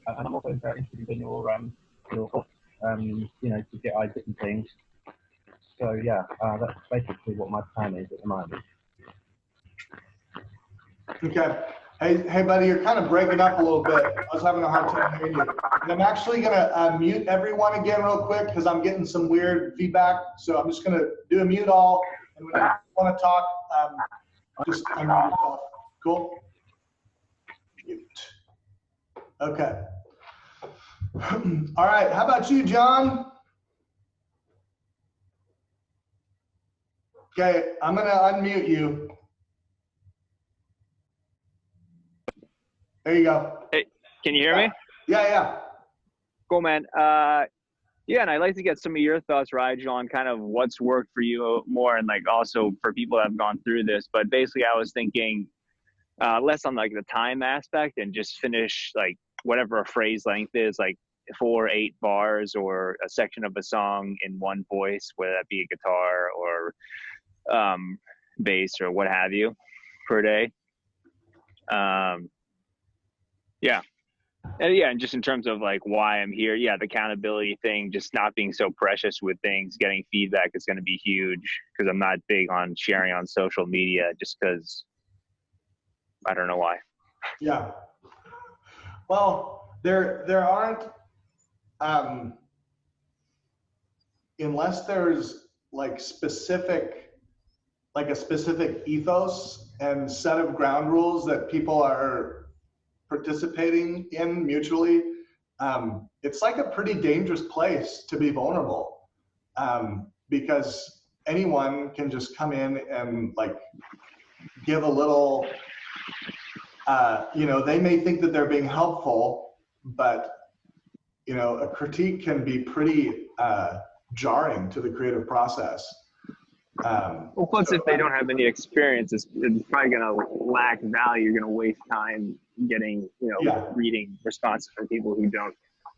and I'm also very interested in your you know, to get ideas and things. So yeah, that's basically what my plan is at the moment. Okay. Hey, buddy, you're kind of breaking up a little bit. I was having a hard time hearing you. And I'm actually going to mute everyone again real quick because I'm getting some weird feedback. So I'm just going to do a mute all. And when you want to talk, just unmute yourself. Cool? Mute. Okay. All right. How about you, John? Okay. I'm going to unmute you. There you go. Hey, can you hear me? Yeah. Cool, man. Yeah, and I'd like to get some of your thoughts, Rigel, on kind of what's worked for you more, and like also for people that have gone through this. But basically, I was thinking less on like the time aspect and just finish like whatever a phrase length is, like 4 or 8 bars or a section of a song in one voice, whether that be a guitar or bass or what have you, per day. Yeah. And just in terms of like why I'm here, the accountability thing, just not being so precious with things, getting feedback is going to be huge because I'm not big on sharing on social media just because I don't know why. Yeah. Well, there aren't, unless there's like a specific ethos and set of ground rules that people are participating in mutually, it's like a pretty dangerous place to be vulnerable, because anyone can just come in and like give a little, they may think that they're being helpful, but a critique can be pretty jarring to the creative process. Well, plus if they don't have any experience, it's probably going to lack value. You're going to waste time getting, reading responses from people who don't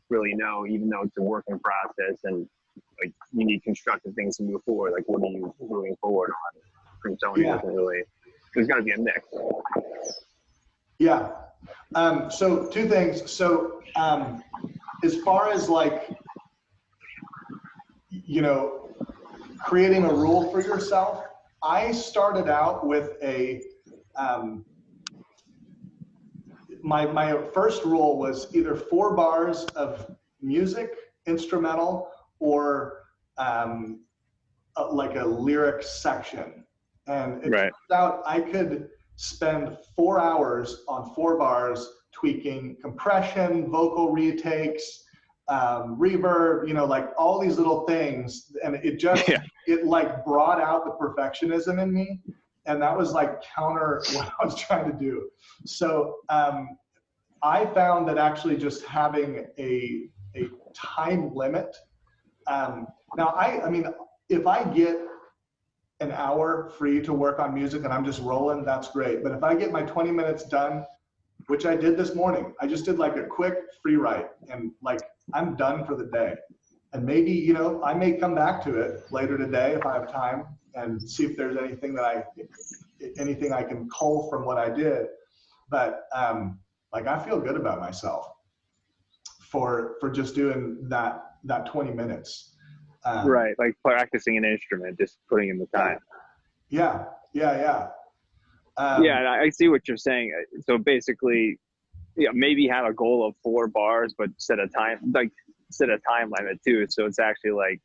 really know, even though it's a working process and like you need constructive things to move forward. Like, what are you moving forward on from someone who doesn't really? There's got to be a mix. Yeah. So 2 things. So as far as like, creating a rule for yourself, I started out with a, my first rule was either 4 bars of music, instrumental, or like a lyric section. And it turns out I could spend 4 hours on 4 bars tweaking compression, vocal retakes, reverb, like all these little things. And it just, it like brought out the perfectionism in me. And that was like counter what I was trying to do. So I found that actually just having a time limit. Now, I mean, if I get an hour free to work on music and I'm just rolling, that's great. But if I get my 20 minutes done, which I did this morning, I just did like a quick free write and like I'm done for the day. And maybe, I may come back to it later today if I have time and see if there's anything anything I can cull from what I did. But like I feel good about myself for just doing that 20 minutes. Right, like practicing an instrument, just putting in the time. Yeah. Yeah, and I see what you're saying. So basically, maybe have a goal of 4 bars, but set a time limit too. So it's actually like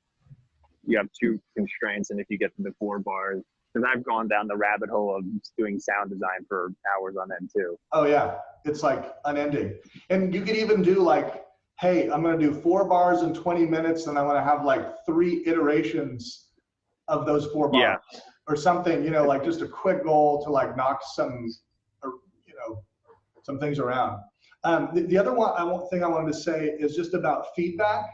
you have 2 constraints, and if you get to the 4 bars, because I've gone down the rabbit hole of doing sound design for hours on end too. Oh yeah, it's like unending. And you could even do like, hey, I'm going to do 4 bars in 20 minutes, and I'm going to have like 3 iterations of those 4 bars or something, like just a quick goal to like knock some things around. The other thing I wanted to say is just about feedback.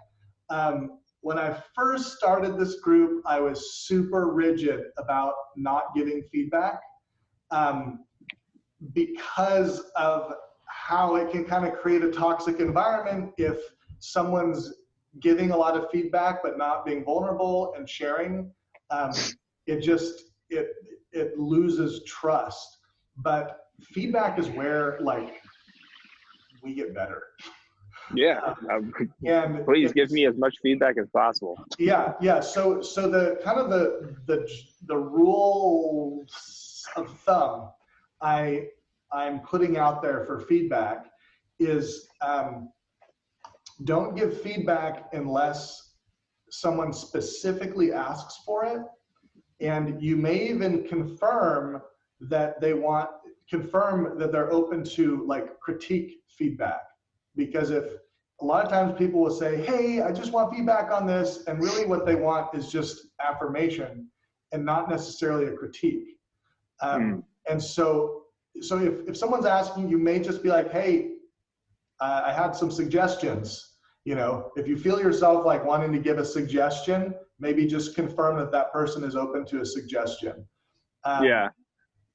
When I first started this group, I was super rigid about not giving feedback because of how it can kind of create a toxic environment if someone's giving a lot of feedback but not being vulnerable and sharing. It loses trust. But feedback is where like we get better. Yeah. And Please give me as much feedback as possible. Yeah. So the kind of the rules of thumb I'm putting out there for feedback is don't give feedback unless someone specifically asks for it, and you may even confirm that they're open to like critique feedback, because if a lot of times people will say, hey, I just want feedback on this, and really what they want is just affirmation and not necessarily a critique. And so if someone's asking, you may just be like, hey, I had some suggestions. You know, if you feel yourself like wanting to give a suggestion, maybe just confirm that person is open to a suggestion. Yeah.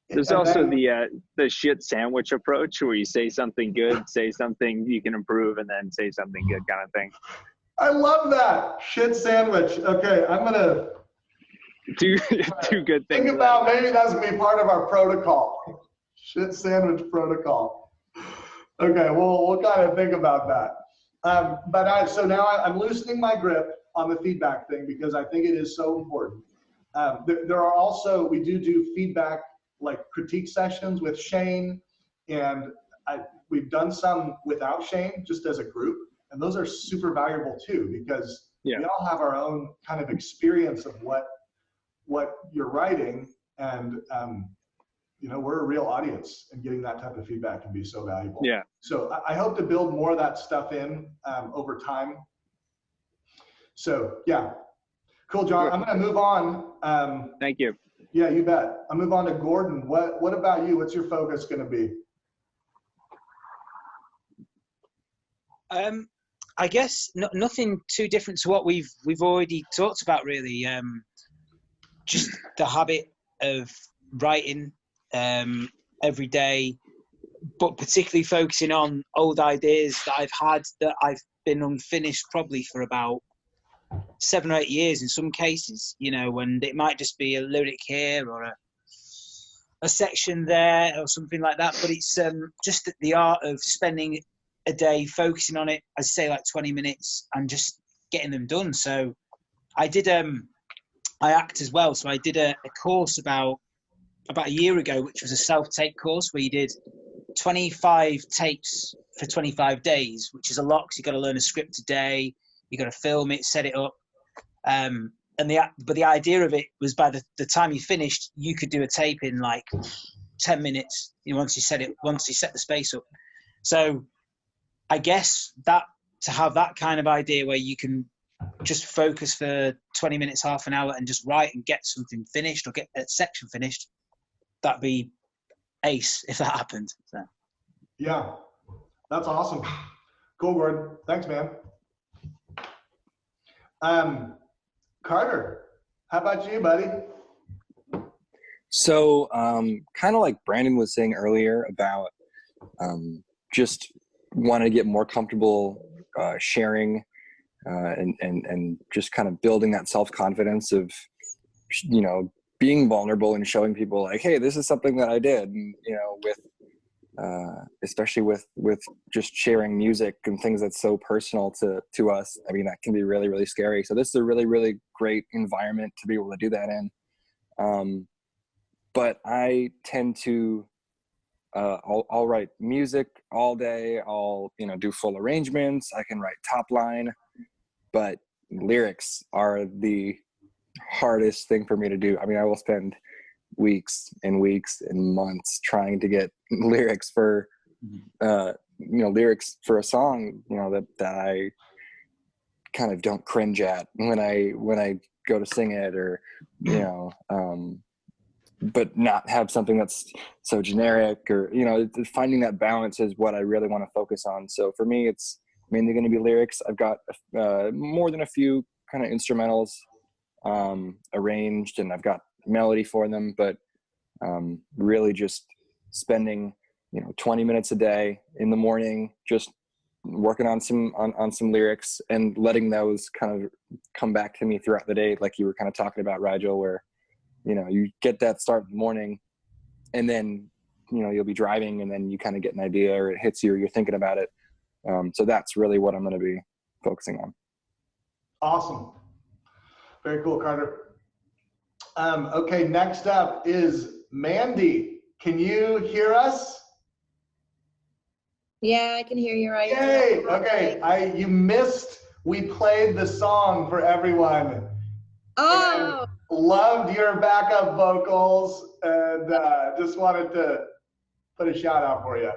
There's also the shit sandwich approach, where you say something good, say something you can improve, and then say something good, kind of thing. I love that shit sandwich. Okay, I'm gonna do good things. Think about maybe that's gonna be part of our protocol. Shit sandwich protocol. Okay, we'll kind of think about that. So now I'm loosening my grip on the feedback thing, because I think it is so important. There are also, we do feedback, like critique sessions with Shane, and we've done some without Shane, just as a group, and those are super valuable too, because we all have our own kind of experience of what you're writing, and you know, we're a real audience, and getting that type of feedback can be so valuable. Yeah. So I hope to build more of that stuff in over time. So yeah, cool, John. I'm gonna move on. Thank you. Yeah, you bet. I'll move on to Gordon. What about you? What's your focus gonna be? I guess nothing too different to what we've already talked about, really. Just the habit of writing every day, but particularly focusing on old ideas that I've had that I've been unfinished probably for about 7 or 8 years in some cases, you know, and it might just be a lyric here or a section there or something like that, but it's just the art of spending a day focusing on it, I'd say like 20 minutes, and just getting them done. So I did I act as well, so I did a course about a year ago, which was a self-tape course where you did 25 tapes for 25 days, which is a lot, because you got to learn a script a day, you got to film it, set it up, but the idea of it was, by the time you finished, you could do a tape in like 10 minutes, you know, once you set the space up. So I guess that, to have that kind of idea where you can just focus for 20 minutes, half an hour, and just write and get something finished, or get a section finished, that'd be ace if that happened. So. Yeah, that's awesome. Cool, Gordon. Thanks, man. Carter, how about you, buddy? So kind of like Brandon was saying earlier about just wanting to get more comfortable sharing and just kind of building that self-confidence of, you know, being vulnerable and showing people like, hey, this is something that I did, and, you know, with especially with just sharing music and things that's so personal to us. I mean, that can be really, really scary. So this is a really, really great environment to be able to do that in. But I tend to I'll write music all day. I'll, you know, do full arrangements. I can write top line, but lyrics are the hardest thing for me to do. I mean, I will spend weeks and weeks and months trying to get lyrics for lyrics for a song, you know, that I kind of don't cringe at when I go to sing it, or, you know, but not have something that's so generic, or, you know, finding that balance is what I really want to focus on. So for me, it's mainly going to be lyrics. I've got more than a few kind of instrumentals arranged, and I've got melody for them, but really just spending, you know, 20 minutes a day in the morning just working on some lyrics, and letting those kind of come back to me throughout the day, like you were kind of talking about, Rigel, where, you know, you get that start in the morning, and then, you know, you'll be driving, and then you kind of get an idea, or it hits you, or you're thinking about it, So that's really what I'm going to be focusing on. Awesome. Very cool, Carter. Okay, next up is Mandy. Can you hear us? Yeah, I can hear you right. Yay! Okay, you missed. We played the song for everyone. Oh! And loved your backup vocals, and just wanted to put a shout out for you.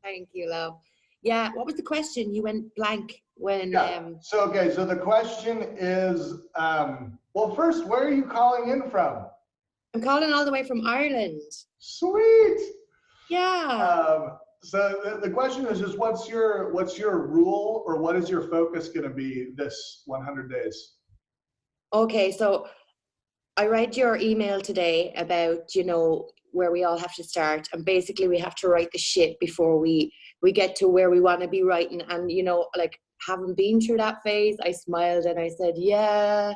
Thank you, love. Yeah, what was the question? You went blank when. So the question is, well, first, where are you calling in from? I'm calling all the way from Ireland. Sweet. Yeah. So the question is just what's your rule, or what is your focus going to be this 100 days? Okay, so I read your email today about, where we all have to start, and basically we have to write the shit before we get to where we want to be writing. And like, having been through that phase, I smiled and I said, yeah,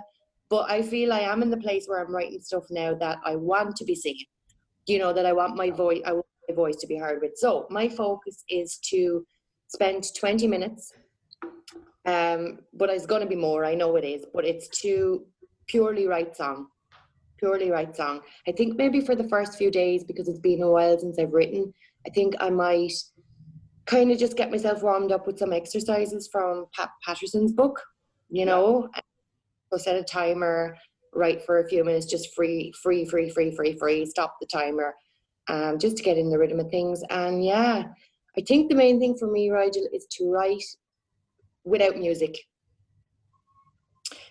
but I feel I am in the place where I'm writing stuff now that I want to be singing, that I want my voice to be heard with. So my focus is to spend 20 minutes, but it's going to be more, I know it is, but it's to purely write song. I think maybe for the first few days, because it's been a while since I've written, I think I might kind of just get myself warmed up with some exercises from Pat Patterson's book, So set a timer, write for a few minutes, just free, stop the timer, just to get in the rhythm of things. And yeah, I think the main thing for me, Rigel, is to write without music.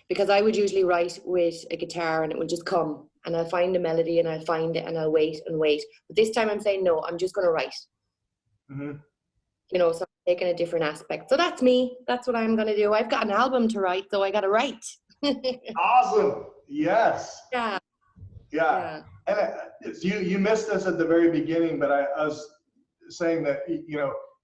Because I would usually write with a guitar and it would just come, and I'll find a melody and I'll find it and I'll wait and wait. But this time I'm saying, no, I'm just going to write. Mm-hmm. So I'm taking a different aspect. So that's me. That's what I'm going to do. I've got an album to write, so I got to write. Awesome. Yes. Yeah. And you missed this at the very beginning, but I was saying that,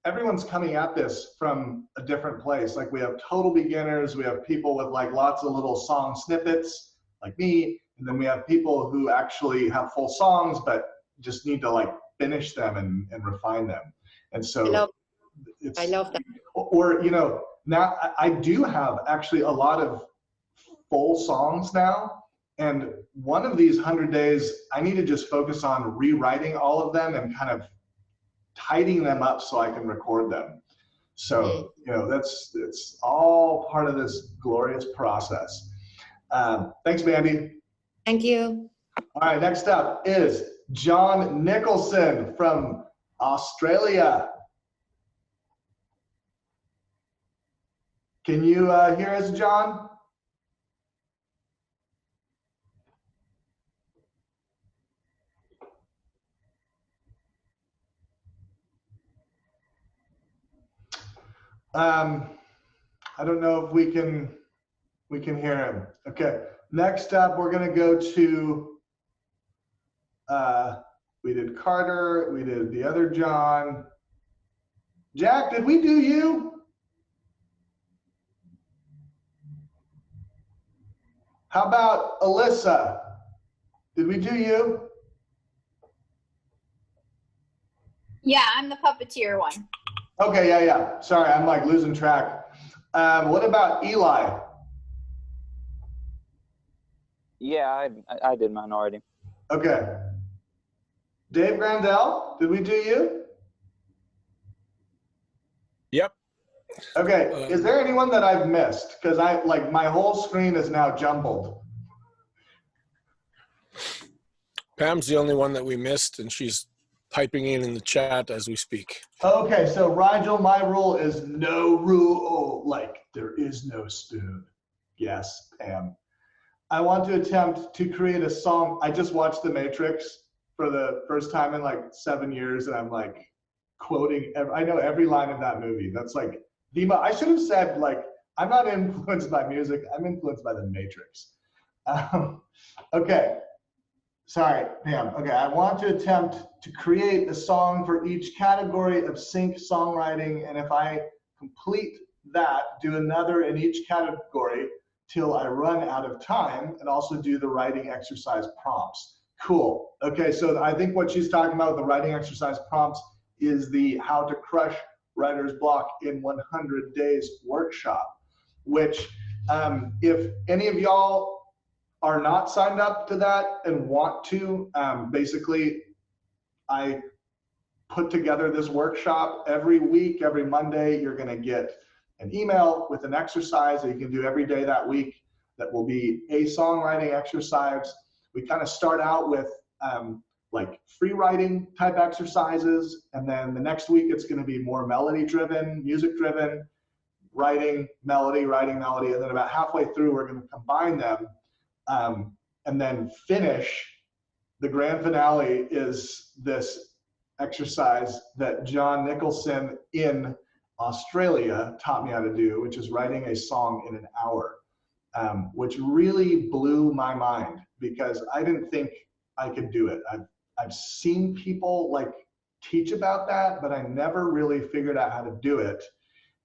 everyone's coming at this from a different place. Like, we have total beginners, we have people with like lots of little song snippets like me, and then we have people who actually have full songs but just need to like finish them and refine them. And so I love that. Or now I do have actually a lot of full songs now, and one of these 100 days I need to just focus on rewriting all of them and kind of tidying them up so I can record them. So, it's all part of this glorious process. Thanks, Mandy. Thank you. All right, next up is John Nicholson from Australia. Can you hear us, John? I don't know if we can hear him. Okay, next up we're gonna go to, we did Carter, we did the other John. Jack, did we do you? How about Alyssa? Did we do you? Yeah, I'm the puppeteer one. Okay, yeah. Sorry, I'm like losing track. What about Eli? Yeah, I did mine already. Okay. Dave Grandel, did we do you? Yep. Okay, is there anyone that I've missed? Because my whole screen is now jumbled. Pam's the only one that we missed, and she's typing in the chat as we speak. Okay, so Rigel, my rule is no rule, like there is no spoon. Yes, Pam. I want to attempt to create a song. I just watched The Matrix for the first time in like 7 years, and I'm like quoting, I know every line of that movie. That's like, I should have said, like, I'm not influenced by music, I'm influenced by The Matrix. Okay. Sorry, Pam. Okay, I want to attempt to create a song for each category of sync songwriting, and if I complete that, do another in each category till I run out of time, and also do the writing exercise prompts. Cool. Okay, so I think what she's talking about with the writing exercise prompts is the how to crush Writer's Block in 100 Days workshop, which if any of y'all are not signed up to that and want to, basically I put together this workshop every week. Every Monday, you're going to get an email with an exercise that you can do every day that week that will be a songwriting exercise. We kind of start out with like free writing type exercises, and then the next week it's going to be more melody driven, music driven, writing melody, and then about halfway through we're going to combine them, and then finish. The grand finale is this exercise that John Nicholson in Australia taught me how to do, which is writing a song in an hour, which really blew my mind because I didn't think I could do it. I've seen people like teach about that, but I never really figured out how to do it.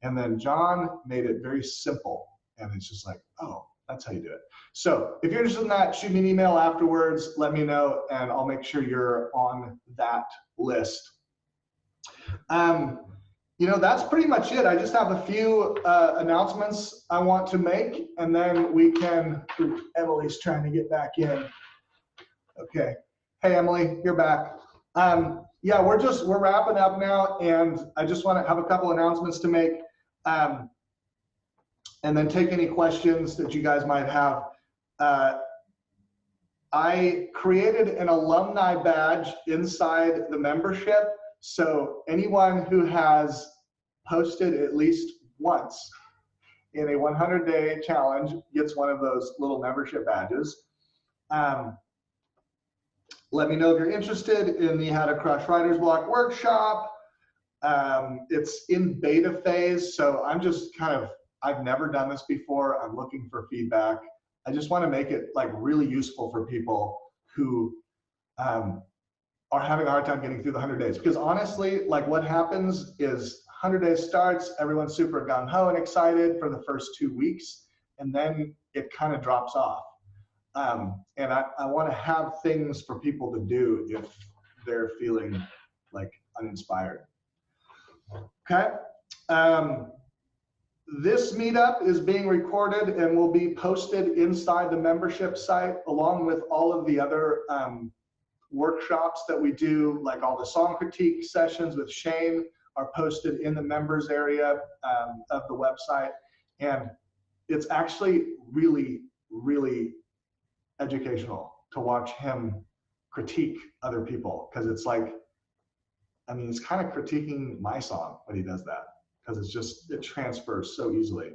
And then John made it very simple, and it's just like, oh, that's how you do it. So if you're interested in that, shoot me an email afterwards, let me know, and I'll make sure you're on that list. You know, that's pretty much it. I just have a few announcements I want to make, and then we can, Emily's trying to get back in. Okay. Hey, Emily, you're back. Yeah, we're wrapping up now, and I just want to have a couple announcements to make, and then take any questions that you guys might have. I created an alumni badge inside the membership, so anyone who has posted at least once in a 100-day challenge gets one of those little membership badges. Let me know if you're interested in the How to Crush Writer's Block workshop. It's in beta phase, so I'm just I've never done this before. I'm looking for feedback. I just want to make it like really useful for people who are having a hard time getting through the 100 days. Because honestly, like what happens is 100 days starts, everyone's super gung-ho and excited for the first 2 weeks, and then it kind of drops off. And I want to have things for people to do if they're feeling like uninspired. Okay. This meetup is being recorded and will be posted inside the membership site, along with all of the other workshops that we do, like all the song critique sessions with Shane are posted in the members area of the website. And it's actually really, really educational to watch him critique other people, because it's like, I mean, he's kind of critiquing my song when he does that, because it's just, it transfers so easily.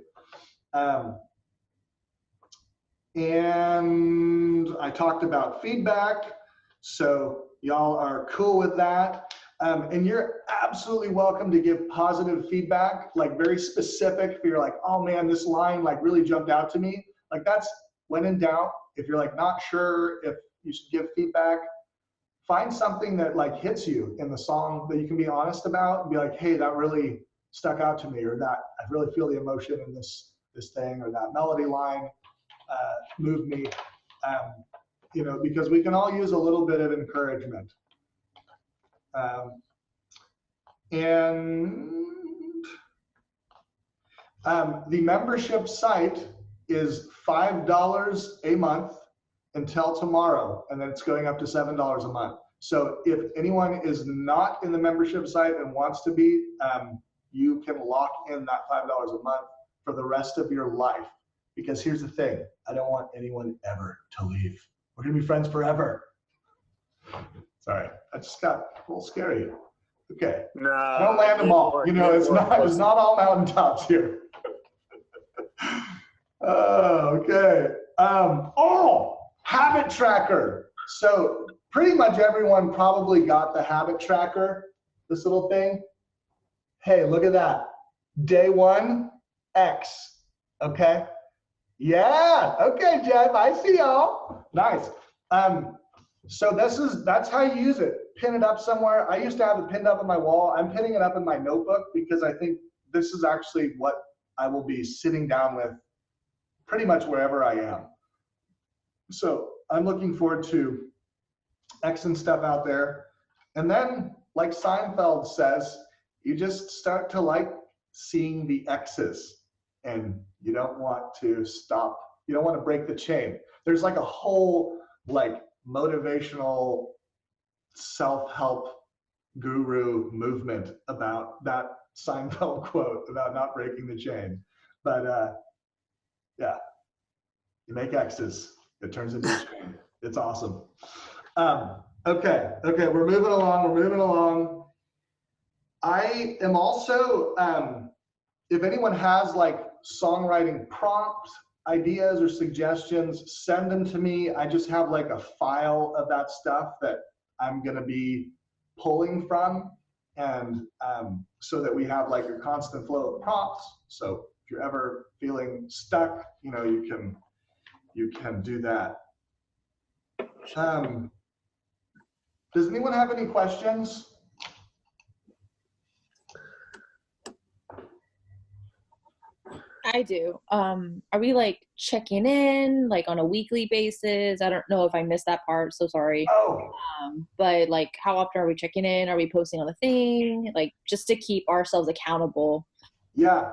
And I talked about feedback, so y'all are cool with that. And you're absolutely welcome to give positive feedback, like very specific. If you're like, oh man, this line like really jumped out to me, like that's when in doubt. If you're like not sure if you should give feedback, find something that like hits you in the song that you can be honest about and be like, hey, that really stuck out to me, or that I really feel the emotion in this thing, or that melody line moved me. You know, because we can all use a little bit of encouragement. The membership site is $5 a month until tomorrow, and then it's going up to $7 a month. So if anyone is not in the membership site and wants to be, you can lock in that $5 a month for the rest of your life. Because here's the thing, I don't want anyone ever to leave. We're gonna be friends forever. Sorry, I just got a little scary. Okay, I don't land them all. You know, it's not all mountaintops here. Okay. Oh, habit tracker. So pretty much everyone probably got the habit tracker, this little thing. Hey, look at that. Day 1, X. Okay. Yeah. Okay, Jeff. I see y'all. Nice. So that's how you use it. Pin it up somewhere. I used to have it pinned up on my wall. I'm pinning it up in my notebook because I think this is actually what I will be sitting down with pretty much wherever I am. So I'm looking forward to Xing stuff out there. And then, like Seinfeld says, you just start to like seeing the X's, and you don't want to stop. You don't want to break the chain. There's like a whole like motivational self-help guru movement about that Seinfeld quote about not breaking the chain. But yeah, you make X's, it turns into a chain. It's awesome. Okay, we're moving along. I am also, if anyone has like songwriting prompts, ideas, or suggestions, send them to me. I just have like a file of that stuff that I'm gonna be pulling from, and so that we have like a constant flow of prompts. So if you're ever feeling stuck, you know, you can do that. Does anyone have any questions? I do. Are we like checking in like on a weekly basis? I don't know if I missed that part, so sorry. Oh. But like, how often are we checking in? Are we posting on the thing? Like, just to keep ourselves accountable. Yeah.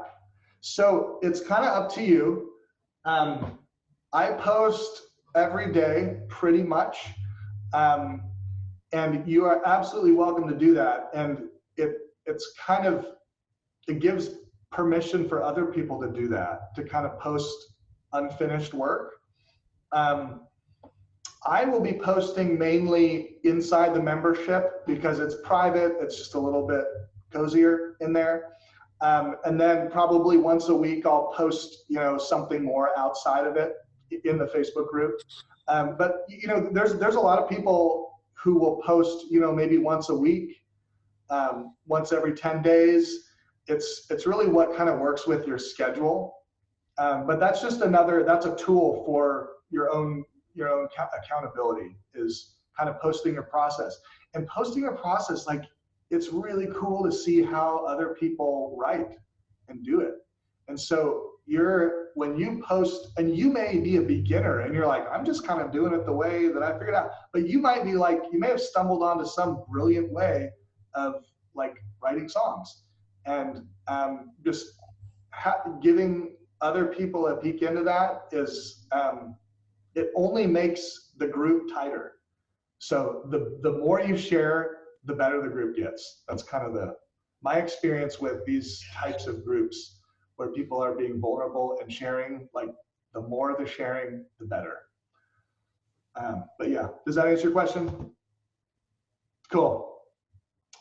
So it's kind of up to you. I post every day, pretty much, and you are absolutely welcome to do that. And it's kind of, it gives permission for other people to do that, to kind of post unfinished work. I will be posting mainly inside the membership because it's private. It's just a little bit cozier in there. And then probably once a week, I'll post, you know, something more outside of it in the Facebook group. But you know, there's a lot of people who will post, you know, maybe once a week, once every 10 days. It's really what kind of works with your schedule. But that's just that's a tool for your own accountability, is kind of posting your process. And posting your process, like, it's really cool to see how other people write and do it. And so when you post, and you may be a beginner and you're like, I'm just kind of doing it the way that I figured out, but you might be like, you may have stumbled onto some brilliant way of like writing songs. And just giving other people a peek into that is, it only makes the group tighter. So the more you share, the better the group gets. That's kind of my experience with these types of groups where people are being vulnerable and sharing. Like, the more the sharing, the better. But yeah, does that answer your question? Cool.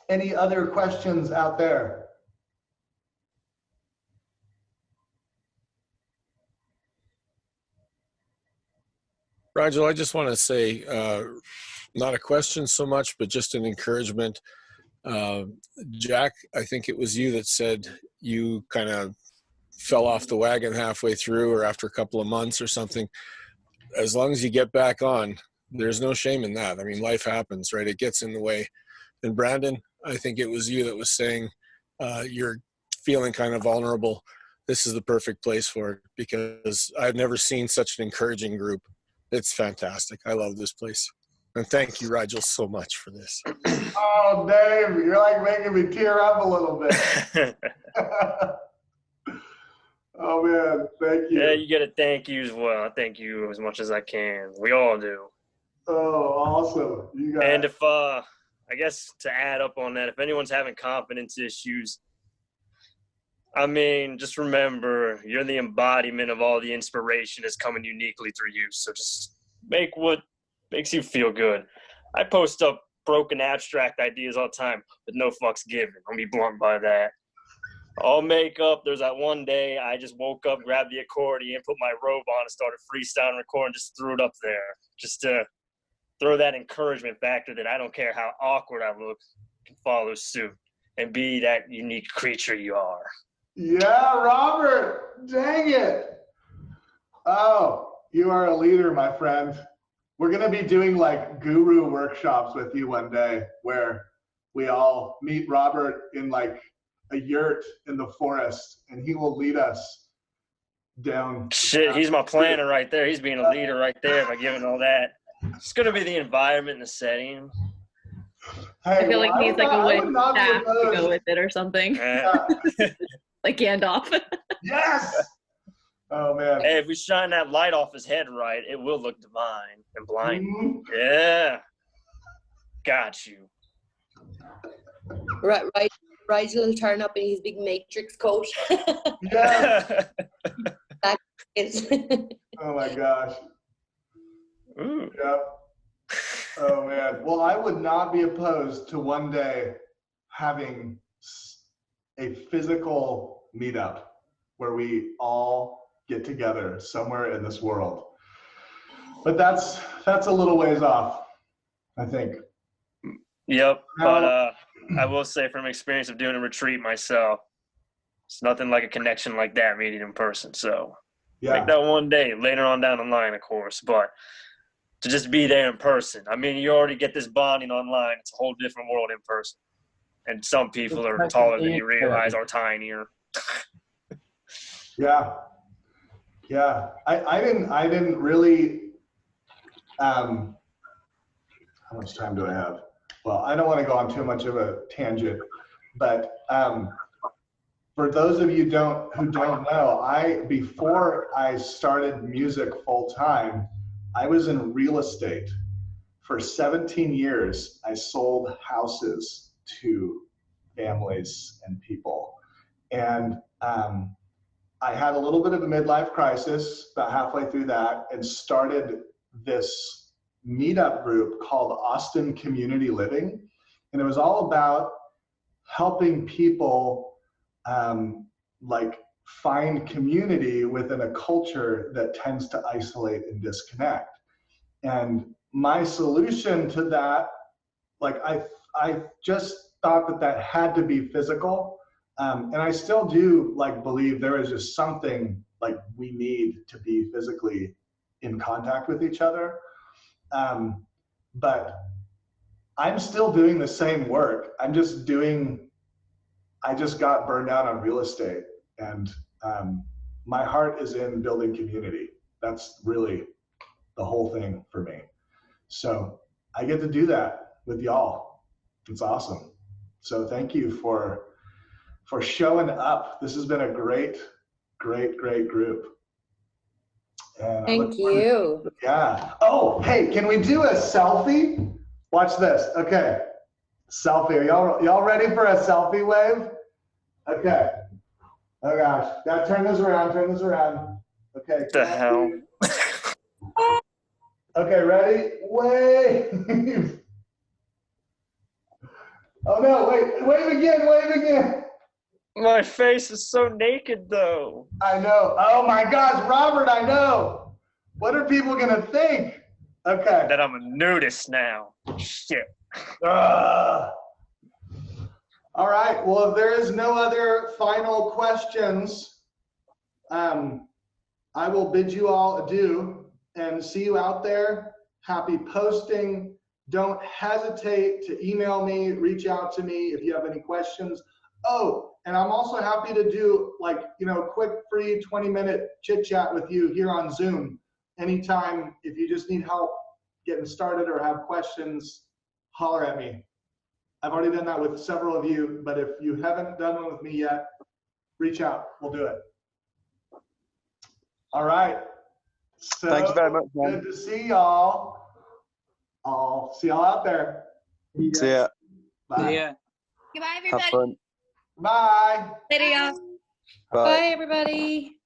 Any other questions out there? Rigel, I just want to say, not a question so much, but just an encouragement. Jack, I think it was you that said you kind of fell off the wagon halfway through or after a couple of months or something. As long as you get back on, there's no shame in that. I mean, life happens, right? It gets in the way. And Brandon, I think it was you that was saying you're feeling kind of vulnerable. This is the perfect place for it, because I've never seen such an encouraging group. It's fantastic. I love this place. And thank you, Rigel, so much for this. Oh, Dave, you're like making me tear up a little bit. Oh, man, thank you. Yeah, you get a thank you as well. I thank you as much as I can. We all do. Oh, awesome. You got And if, I guess to add up on that, if anyone's having confidence issues, I mean, just remember, you're the embodiment of all the inspiration is coming uniquely through you. So just make what makes you feel good. I post up broken abstract ideas all the time, but no fucks given. I'll be blunt by that. I'll make up. There's that one day I just woke up, grabbed the accordion, put my robe on, and started freestyling, recording, just threw it up there. Just to throw that encouragement factor that I don't care how awkward I look, can follow suit and be that unique creature you are. Yeah, Robert, dang it. Oh, you are a leader, my friend. We're going to be doing like guru workshops with you one day, where we all meet Robert in like a yurt in the forest, and he will lead us down. Shit, he's my planner right there. He's being a leader right there by giving all that. It's going to be the environment and the setting. I feel like he needs like a I would wooden not be staff to opposed. go with it or something. Like Gandalf. Yes. Oh man. Hey, if we shine that light off his head right, it will look divine and blind. Mhm. Yeah. Got you. Right. Rigel will turn up in his big Matrix coat. Yeah. That is. Oh my gosh. Ooh. Yep. Oh man. Well, I would not be opposed to one day having a physical meetup where we all get together somewhere in this world. But that's a little ways off, I think. Yep. But I will say from experience of doing a retreat myself, it's nothing like a connection like that meeting in person. So like that one day later on down the line, of course, but to just be there in person. I mean, you already get this bonding online. It's a whole different world in person. And some people are taller than you realize are tinier. Yeah. Yeah. I didn't really, how much time do I have? Well, I don't want to go on too much of a tangent, but for those of you who don't know, before I started music full time, I was in real estate. For 17 years, I sold houses to families and people. And I had a little bit of a midlife crisis about halfway through that and started this meetup group called Austin Community Living. And it was all about helping people like find community within a culture that tends to isolate and disconnect. And my solution to that, like I just thought that had to be physical. And I still do like believe there is just something like we need to be physically in contact with each other. But I'm still doing the same work. I just got burned out on real estate, and my heart is in building community. That's really the whole thing for me. So I get to do that with y'all. It's awesome. So thank you for showing up. This has been a great group. And Thank you. Yeah. Oh, hey, can we do a selfie? Watch this. Okay. Selfie. Are y'all ready for a selfie wave? Okay. Oh gosh. Gotta turn this around. Okay. What the hell? Okay, ready? Wave. Oh no, wave again. My face is so naked though. I know. Oh my gosh, Robert, I know. What are people gonna think? Okay. That I'm a nudist now. Shit. All right, well, if there is no other final questions, I will bid you all adieu and see you out there. Happy posting. Don't hesitate to email me, reach out to me if you have any questions. Oh, and I'm also happy to do like, quick free 20-minute chit chat with you here on Zoom. Anytime, if you just need help getting started or have questions, holler at me. I've already done that with several of you, but if you haven't done one with me yet, reach out, we'll do it. All right. So thank you very much, man. Good to see y'all. I'll see y'all out there. See ya. Bye. See ya. Goodbye, Have everybody. fun. Bye. Later, y'all. Bye. Bye, everybody.